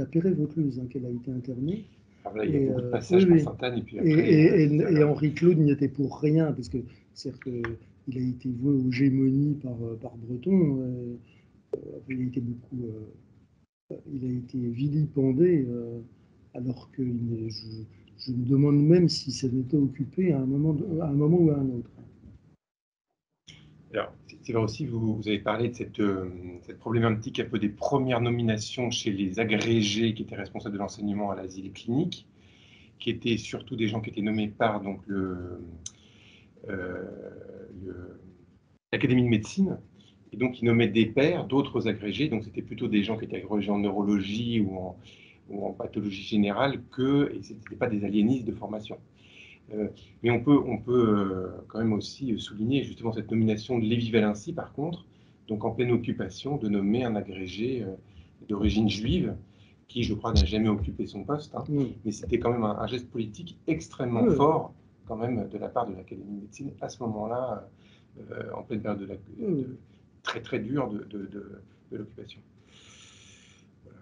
à Perret-Vaucluse qu'elle a été internée. alors là, il y a beaucoup de Oui, passages par oui. Sainte-Anne, et puis Et, après, et Henri Claude n'y était pour rien, parce que c'est-à-dire qu'il a été voué aux gémonies par Breton. Il a été il a été vilipendé, alors que je me demande même si ça n'était occupé à un moment ou à un autre. alors, c'est vrai aussi, vous avez parlé de cette problématique un peu des premières nominations chez les agrégés qui étaient responsables de l'enseignement à l'asile clinique, qui étaient surtout des gens qui étaient nommés par donc, l'Académie de médecine, et donc ils nommaient des pairs, d'autres agrégés, donc c'était plutôt des gens qui étaient agrégés en neurologie ou en pathologie générale, et ce n'étaient pas des aliénistes de formation. Mais on peut quand même aussi souligner justement cette nomination de Lévy-Valency, par contre, donc en pleine occupation, de nommer un agrégé d'origine juive, qui, je crois, n'a jamais occupé son poste, hein, mais c'était quand même un geste politique extrêmement fort, quand même, de la part de l'Académie de médecine, à ce moment-là, en pleine période très très dure de l'occupation. Voilà.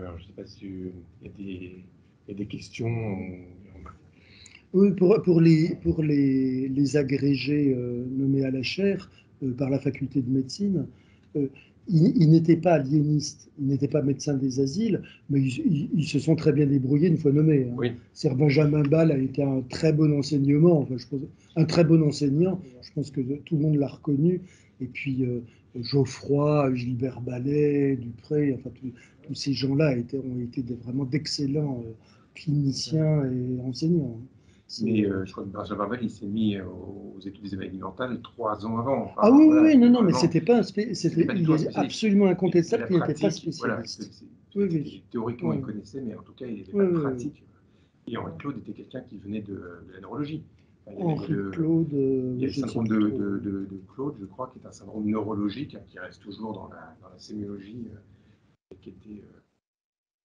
Alors, je ne sais pas s'il y a des questions. Oui, pour les agrégés nommés à la chaire par la faculté de médecine, ils n'étaient pas aliénistes, ils n'étaient pas médecins des asiles, mais ils se sont très bien débrouillés une fois nommés. Oui. C'est-à-dire Benjamin Ball a été un très bon enseignement, enfin, un très bon enseignant, je pense que tout le monde l'a reconnu. Et puis Geoffroy, Gilbert Ballet, Dupré, enfin tous ces gens-là ont été vraiment d'excellents cliniciens et enseignants. Mais je crois que Benjamin Ball, il s'est mis aux études des maladies mentales 3 ans avant. Enfin, Ah oui, voilà, oui, non, vraiment, mais c'était pas il est absolument incontestable qu'il n'était pas voilà, spécialiste. Oui. théoriquement, il connaissait, mais en tout cas, il n'avait pas de pratique. Et Henri Claude était quelqu'un qui venait de la neurologie. Enfin, il y a le syndrome de Claude, je crois, qui est un syndrome neurologique, qui reste toujours dans la sémiologie, qui était,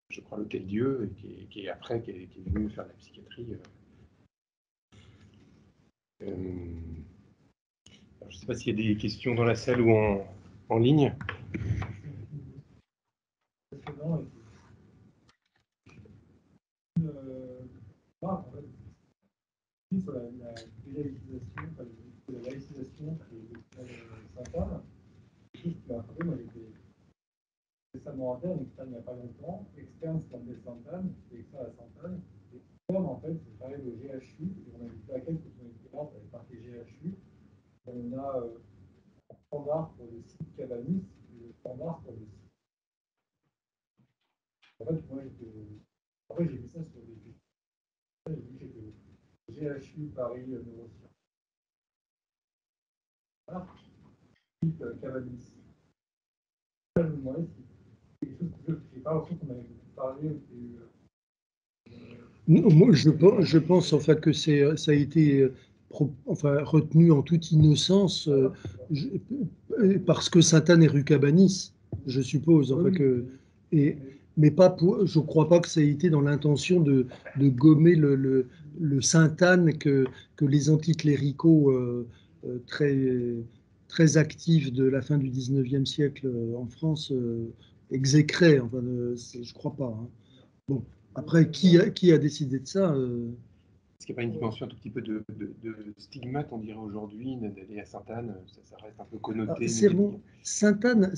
je crois, l'Hôtel-Dieu, et qui est venu faire de la psychiatrie. Alors, je ne sais pas s'il y a des questions dans la salle ou en ligne. Sur la laïcisation qui est Sainte-Anne, quelque chose qui m'a frappé. Moi, j'étais récemment interne, externe il n'y a pas longtemps. Externe, c'est un Sainte-Anne, et externe à Sainte-Anne. Externe, en fait, c'est pareil au GHU, et on a vu laquelle, quand on était là, on avait parlé GHU. On a un standard pour le site Cabanis et le standard pour le site. En fait, moi, après, j'ai vu ça sur des. J'ai vu que c'était GHU Paris Neurosciences. Voilà. Site Cabanis. Je me demandais si c'est quelque chose que je n'ai pas l'impression qu'on avait parlé. Moi, je pense en fait que ça a été retenu en toute innocence parce que Sainte-Anne est rue Cabanis, je suppose. Enfin, mais pas je ne crois pas que ça ait été dans l'intention de gommer le Sainte-Anne que les anticléricaux très actifs de la fin du 19e siècle en France exécraient. Enfin, je ne crois pas. Hein. Bon. Après, qui a décidé de ça Est-ce qu'il n'y a pas une dimension un tout petit peu de stigmate, on dirait aujourd'hui, d'aller à Sainte-Anne, ça reste un peu connoté. C'est bon. Sainte-Anne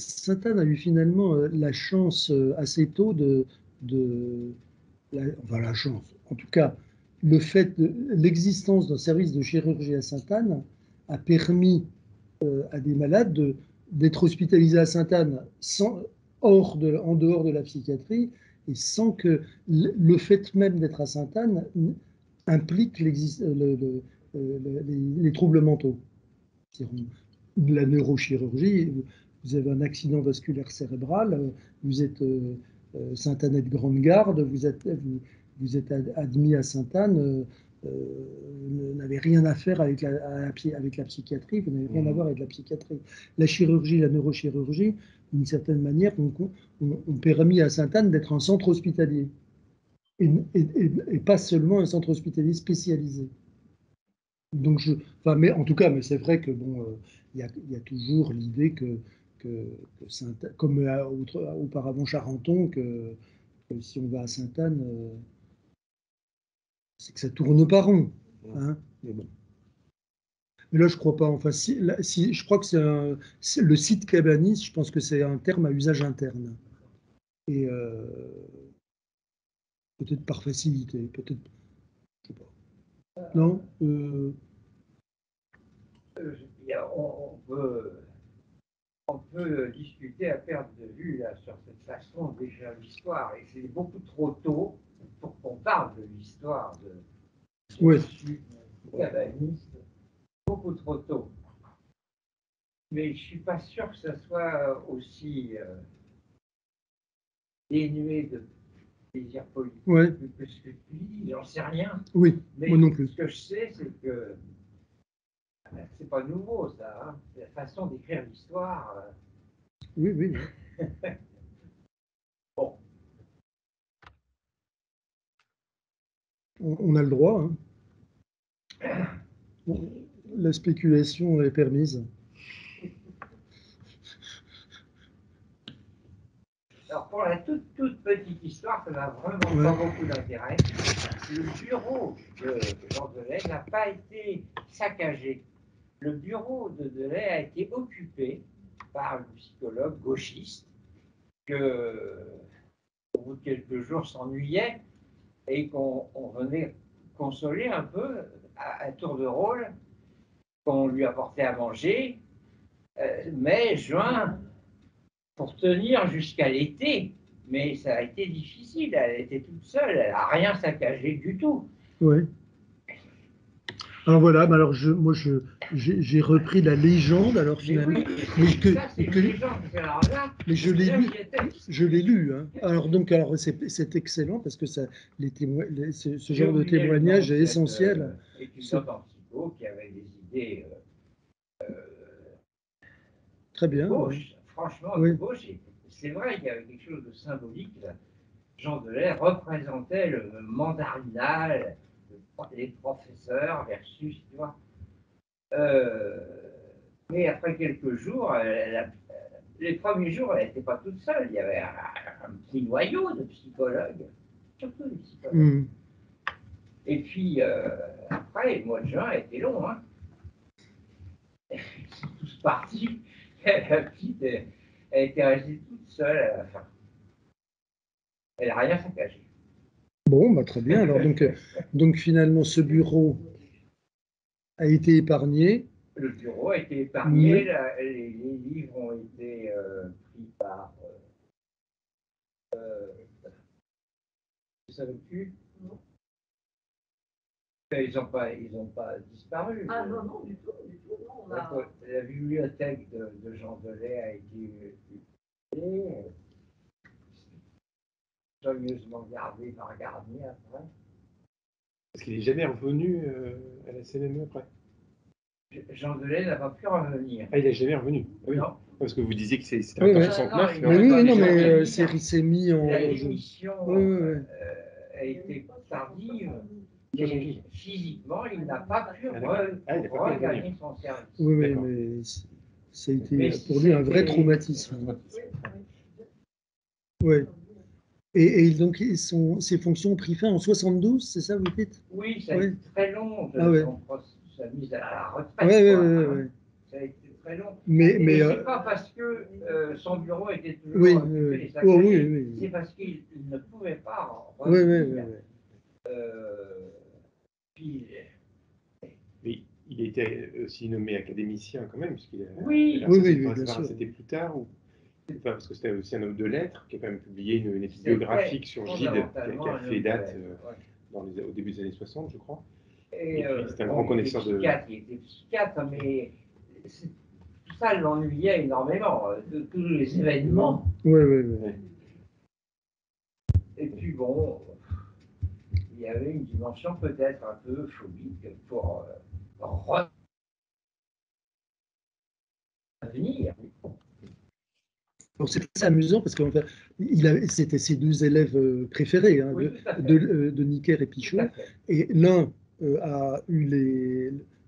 a eu finalement la chance assez tôt la chance. En tout cas, l'existence d'un service de chirurgie à Sainte-Anne a permis à des malades d'être hospitalisés à Sainte-Anne en dehors de la psychiatrie et sans que le fait même d'être à Sainte-Anne implique les troubles mentaux. La neurochirurgie, vous avez un accident vasculaire cérébral, vous êtes Sainte-Annette Grande Garde, vous êtes admis à Sainte-Anne, n'avait rien à faire avec avec la psychiatrie, vous n'avez rien à voir avec la psychiatrie. La chirurgie, la neurochirurgie, d'une certaine manière, ont permis à Sainte-Anne d'être un centre hospitalier et pas seulement un centre hospitalier spécialisé. Donc mais en tout cas, mais c'est vrai que bon, il y a toujours l'idée que comme auparavant Charenton, que si on va à Sainte-Anne, c'est que ça tourne pas rond. Hein, mais bon. Mais là, je crois pas. Enfin, je crois que c'est le site Cabanis. Je pense que c'est un terme à usage interne. Et peut-être par facilité, peut-être. Je sais pas. Non. On peut discuter à perte de vue là, sur cette façon d'écrire l'histoire. Et c'est beaucoup trop tôt pour qu'on parle de l'histoire de cabaniste. Beaucoup trop tôt. Mais je ne suis pas sûr que ce soit aussi dénué de plaisir politique que ce que tu dis. J'en sais rien. Oui, mais moi non plus. Ce que je sais, c'est que c'est pas nouveau, ça. Hein. C'est la façon d'écrire l'histoire. Oui, oui. Bon. On a le droit. Hein. La spéculation est permise. Alors, pour la toute petite histoire, ça n'a vraiment pas beaucoup d'intérêt. Le bureau de Jean Delay n'a pas été saccagé. Le bureau de Delay a été occupé par le psychologue gauchiste que, au bout de quelques jours, s'ennuyait et qu'on venait consoler un peu à tour de rôle, qu'on lui apportait à manger, mai, juin, pour tenir jusqu'à l'été. Mais ça a été difficile, elle était toute seule, elle n'a rien saccagé du tout. Oui. Alors voilà, alors moi j'ai repris la légende, alors finalement. Mais je l'ai lu. Hein. Alors c'est excellent parce que ça, ce genre de témoignage est essentiel. Étudiante en psycho qui avait des idées très bien. De gauche, franchement de gauche. C'est vrai qu'il y avait quelque chose de symbolique. Là. Jean Delay représentait le mandarinal, les professeurs versus, tu vois. Mais après quelques jours, les premiers jours, elle n'était pas toute seule. Il y avait un petit noyau de psychologues, surtout des psychologues. Et puis, après, le mois de juin était long. Hein. Ils sont tous partis. La petite, elle était restée toute seule à la fin. Elle n'a rien saccagé. Bon, bah, très bien. Alors, donc finalement, ce bureau a été épargné. Le bureau a été épargné. Les livres ont été pris par. Vous savez plus? Non. Ils n'ont pas disparu. Ah non, non, du tout, non. La bibliothèque de Jean Delay a été utilisée. Soigneusement gardé par Garnier après. Parce qu'il n'est jamais revenu à la CNME après. Jean Delay n'a pas pu revenir. Ah, il n'est jamais revenu. Oui. Non. Parce que vous disiez que c'était en 69. Mais c'est mis en. La démission a été tardive. Et physiquement, il n'a pas pu regagner son service. Oui, mais ça a été pour lui un vrai traumatisme. Oui. Et donc, ses fonctions ont pris fin en 72, c'est ça, vous dites? Oui, ça a été très long, sa mise à la retraite. Oui. Ça a été très long. Mais c'est pas parce que son bureau était toujours occupé, c'est parce qu'il ne pouvait pas revenir. Puis, mais il était aussi nommé académicien quand même, puisqu'il bien sûr. C'était plus tard parce que c'était aussi un homme de lettres qui a quand même publié une étude biographique sur Gide qui a fait date au début des années 60, je crois. Et puis, c'était un grand connaisseur de. Il était psychiatre, mais tout ça l'ennuyait énormément, de tous les événements. Oui. Et puis bon, y avait une dimension peut-être un peu phobique pour revenir. C'est assez amusant parce que c'était ses deux élèves préférés, hein, Oui, de Necker et Pichot, et l'un a eu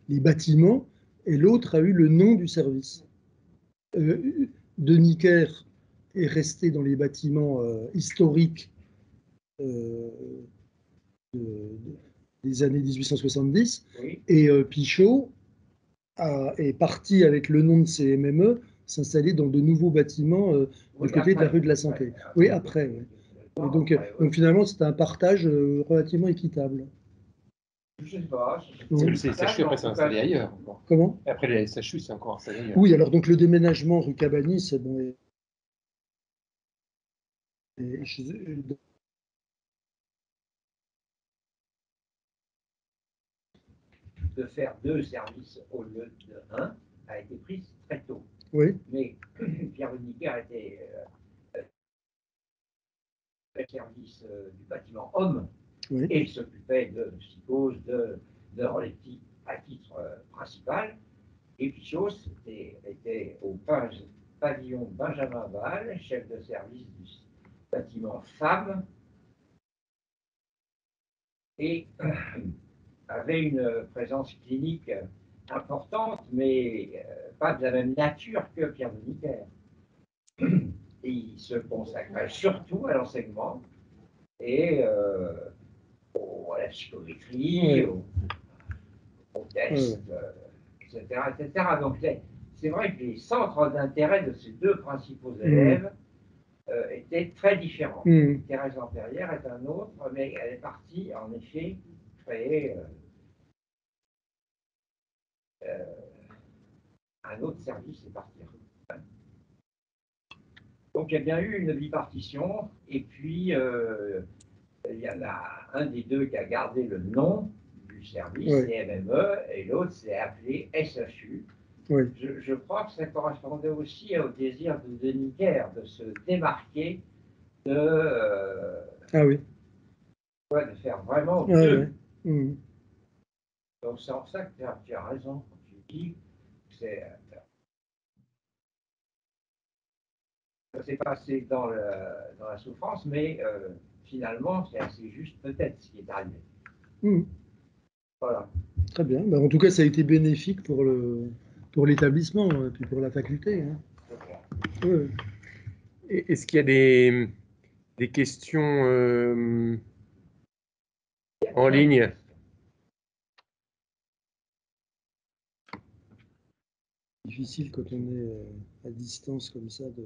les bâtiments et l'autre a eu le nom du service. De Necker est resté dans les bâtiments historiques des années 1870, oui. et Pichot est parti avec le nom de ses MME s'installer dans de nouveaux bâtiments du côté de la rue de la Santé. Oui, après. Ouais. Et donc finalement, c'était un partage relativement équitable. Je sais pas. Parce que le CSHU, après, s'est installé ailleurs. Comment? Après, le CSHU, c'est encore installé ailleurs. Oui, alors donc le déménagement rue Cabanis, bon, de faire 2 services au lieu de 1 a été prise très tôt. Oui. Mais Pierre Necker était service du bâtiment homme, oui. Et il s'occupait de psychose, de relève à titre principal. Et Pichot était au pavillon Benjamin Val, chef de service du bâtiment femmes, et avait une présence clinique importante, mais pas de la même nature que Pierre Necker. Et il se consacrait surtout à l'enseignement et à la psychométrie, aux tests, etc., etc. Donc c'est vrai que les centres d'intérêt de ces deux principaux élèves étaient très différents. Thérèse Lampérière est un autre, mais elle est partie en effet créer un autre service et partir. Donc il y a bien eu une bipartition, et puis il y en a un des deux qui a gardé le nom du service, c'est MME, et l'autre s'est appelé SHU. Oui. Je crois que ça correspondait aussi au désir de Necker de se démarquer de, oui. De faire vraiment deux. Oui. Donc c'est en ça que tu as raison quand tu dis que ça s'est passé dans la souffrance, mais finalement c'est assez juste peut-être ce qui est arrivé. Voilà. Très bien. En tout cas, ça a été bénéfique pour l'établissement et puis pour la faculté. Hein. Oui. Est-ce qu'il y a des questions en ligne? Difficile quand on est à distance comme ça de.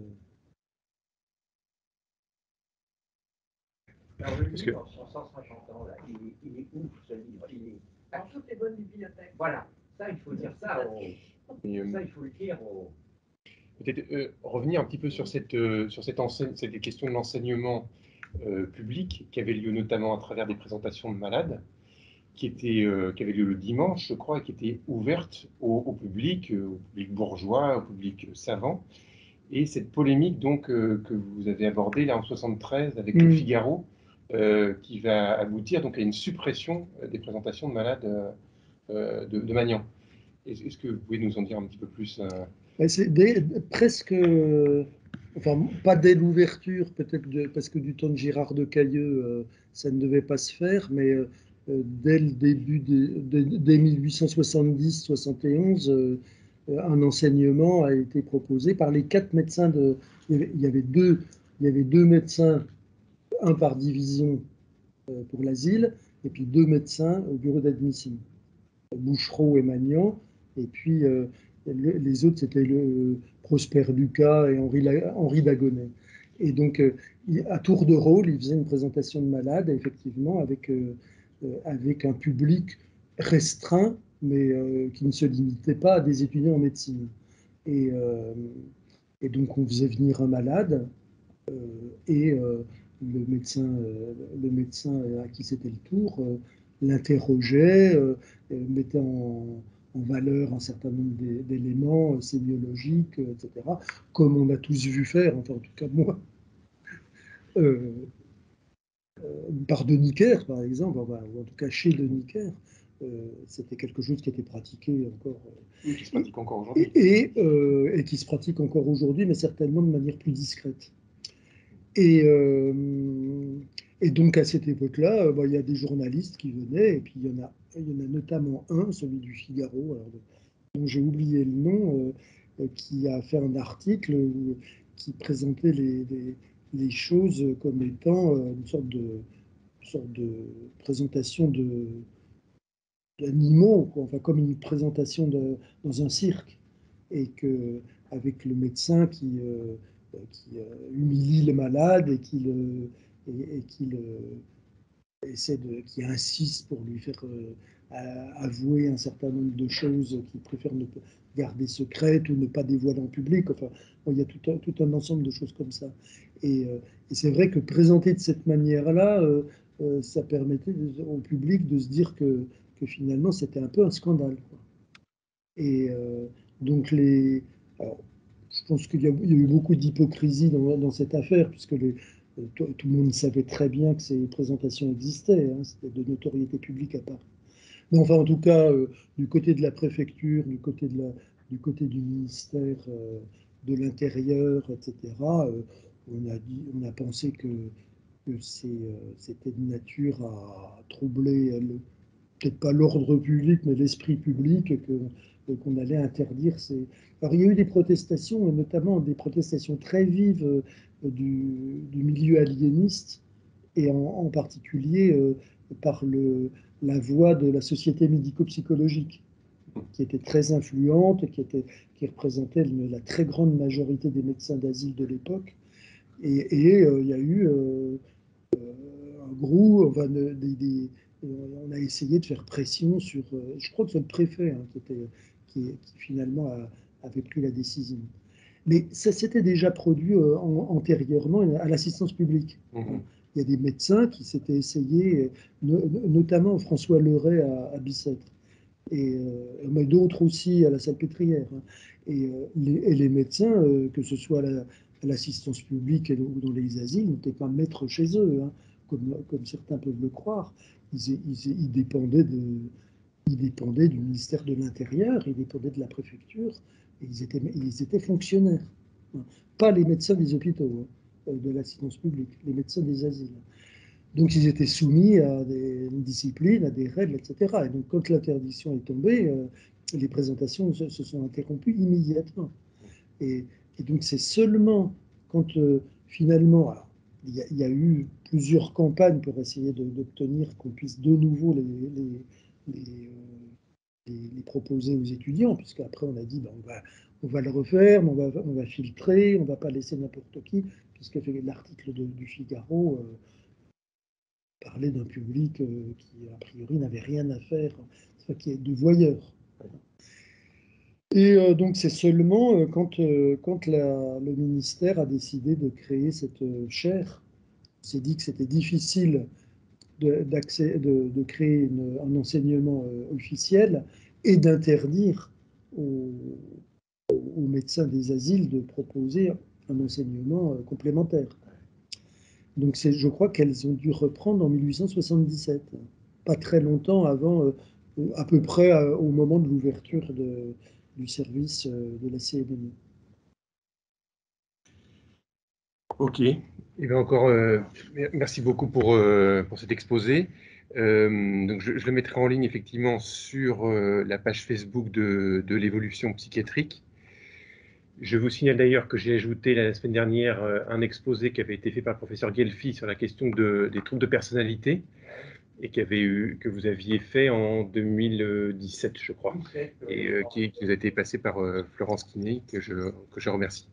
Alors, le livre, sur 150 ans, là, il est où ce livre? Il est dans toutes les bonnes bibliothèques. Voilà, ça il faut dire ça ça il faut le dire aux. Peut-être revenir un petit peu sur cette question de l'enseignement public qui avait lieu notamment à travers des présentations de malades qui avait lieu le dimanche, je crois, et qui était ouverte au public bourgeois, au public savant. Et cette polémique donc que vous avez abordée là en 73 avec le Figaro, qui va aboutir donc à une suppression des présentations de malades de Magnan. Est-ce que vous pouvez nous en dire un petit peu plus C'est presque, enfin pas dès l'ouverture, peut-être parce que du temps de Girard de Cailleux, ça ne devait pas se faire, mais dès le début, dès 1870-71, un enseignement a été proposé par les 4 médecins il y avait deux médecins, un par division pour l'asile, et puis 2 médecins au bureau d'admission, Bouchereau et Magnan, et puis les autres, c'était Prosper Lucas et Henri Dagonet. Et donc, à tour de rôle, il faisait une présentation de malades, effectivement, avec un public restreint, mais qui ne se limitait pas à des étudiants en médecine. Et donc, on faisait venir un malade, et le médecin à qui c'était le tour l'interrogeait, mettait en valeur un certain nombre d'éléments sémiologiques, etc., comme on a tous vu faire, enfin en tout cas moi. par Deniker, par exemple, ou en tout cas chez Deniker, c'était quelque chose qui était pratiqué encore. Et qui se pratique encore aujourd'hui. Et qui se pratique encore aujourd'hui, mais certainement de manière plus discrète. Et donc à cette époque-là, il y a des journalistes qui venaient, et puis il y en a notamment un, celui du Figaro, alors, dont j'ai oublié le nom, qui a fait un article qui présentait les choses comme étant une sorte de présentation d'animaux, enfin comme une présentation dans un cirque, et que avec le médecin qui humilie le malade et qui qui insiste pour lui faire avouer un certain nombre de choses qu'il préfère ne pas garder secrètes ou ne pas dévoiler en public. Enfin, bon, il y a tout un ensemble de choses comme ça. Et c'est vrai que présenter de cette manière-là, ça permettait au public de se dire que finalement c'était un peu un scandale, quoi. Et donc alors, je pense qu'il y a eu beaucoup d'hypocrisie dans cette affaire, puisque tout le monde savait très bien que ces présentations existaient, hein, c'était de notoriété publique à part. Mais enfin, en tout cas, du côté de la préfecture, du côté du ministère de l'Intérieur, etc., on a pensé que c'était de nature à troubler, peut-être pas l'ordre public, mais l'esprit public, qu'on allait interdire Alors, il y a eu des protestations, notamment des protestations très vives du milieu aliéniste, et en particulier par la voix de la société médico-psychologique, qui était très influente, qui représentait la très grande majorité des médecins d'asile de l'époque. Et il y a eu un groupe, enfin, on a essayé de faire pression sur, je crois que c'est le préfet, hein, qui finalement avait pris la décision. Mais ça s'était déjà produit antérieurement à l'assistance publique. Mhm. Il y a des médecins qui s'étaient essayés, notamment François Leray à Bicêtre, mais d'autres aussi à la Salpêtrière, hein. Et les médecins, que ce soit à l'assistance publique ou dans les asiles, n'étaient pas maîtres chez eux, hein, comme certains peuvent le croire. Ils dépendaient du ministère de l'Intérieur, ils dépendaient de la préfecture, et ils étaient fonctionnaires, hein. Pas les médecins des hôpitaux, hein, de l'assistance publique, les médecins des asiles. Donc ils étaient soumis à des disciplines, à des règles, etc. Et donc quand l'interdiction est tombée, les présentations se sont interrompues immédiatement. Et donc c'est seulement quand finalement, alors, il y a eu plusieurs campagnes pour essayer d'obtenir qu'on puisse de nouveau les proposer aux étudiants, puisqu'après on a dit ben, on va le refaire, mais on va filtrer, on ne va pas laisser n'importe qui, puisque l'article du Figaro parlait d'un public qui, a priori, n'avait rien à faire, qui est de voyeurs. Et donc, c'est seulement quand le ministère a décidé de créer cette chaire, on s'est dit que c'était difficile de créer un enseignement officiel et d'interdire aux médecins des asiles de proposer un enseignement complémentaire. Donc je crois qu'elles ont dû reprendre en 1877, pas très longtemps avant, à peu près au moment de l'ouverture du service de la CNMI. Ok. Et bien encore, merci beaucoup pour cet exposé. Donc je le mettrai en ligne effectivement sur la page Facebook de l'évolution psychiatrique. Je vous signale d'ailleurs que j'ai ajouté la semaine dernière un exposé qui avait été fait par le professeur Guelfi sur la question des troubles de personnalité et que vous aviez fait en 2017, je crois, et qui nous a été passé par Florence Quinet, que je remercie.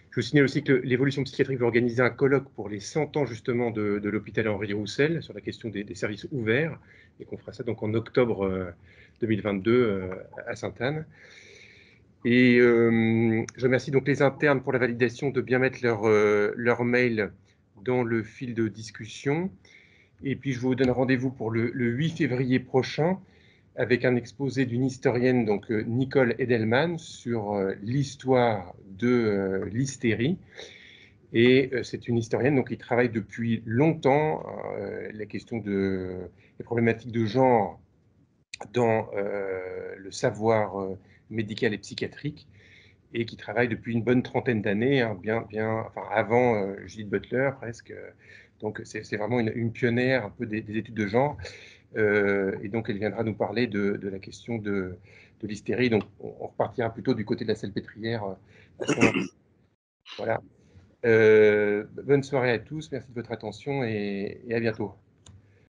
Je vous signale aussi que l'évolution psychiatrique va organiser un colloque pour les 100 ans justement de l'hôpital Henri Roussel sur la question des services ouverts, et qu'on fera ça donc en octobre 2022 à Sainte-Anne. Et je remercie donc les internes pour la validation de bien mettre leur mail dans le fil de discussion. Et puis je vous donne rendez-vous pour le 8 février prochain avec un exposé d'une historienne, donc Nicole Edelman, sur l'histoire de l'hystérie. Et c'est une historienne donc, qui travaille depuis longtemps la question des problématiques de genre dans le savoir médical et psychiatrique, et qui travaille depuis une bonne trentaine d'années, hein, enfin, avant Judith Butler presque. Donc c'est vraiment une pionnière un peu des études de genre. Et donc elle viendra nous parler de la question de l'hystérie. Donc on repartira plutôt du côté de la salpêtrière à ce moment-là. Voilà. Bonne soirée à tous, merci de votre attention et à bientôt.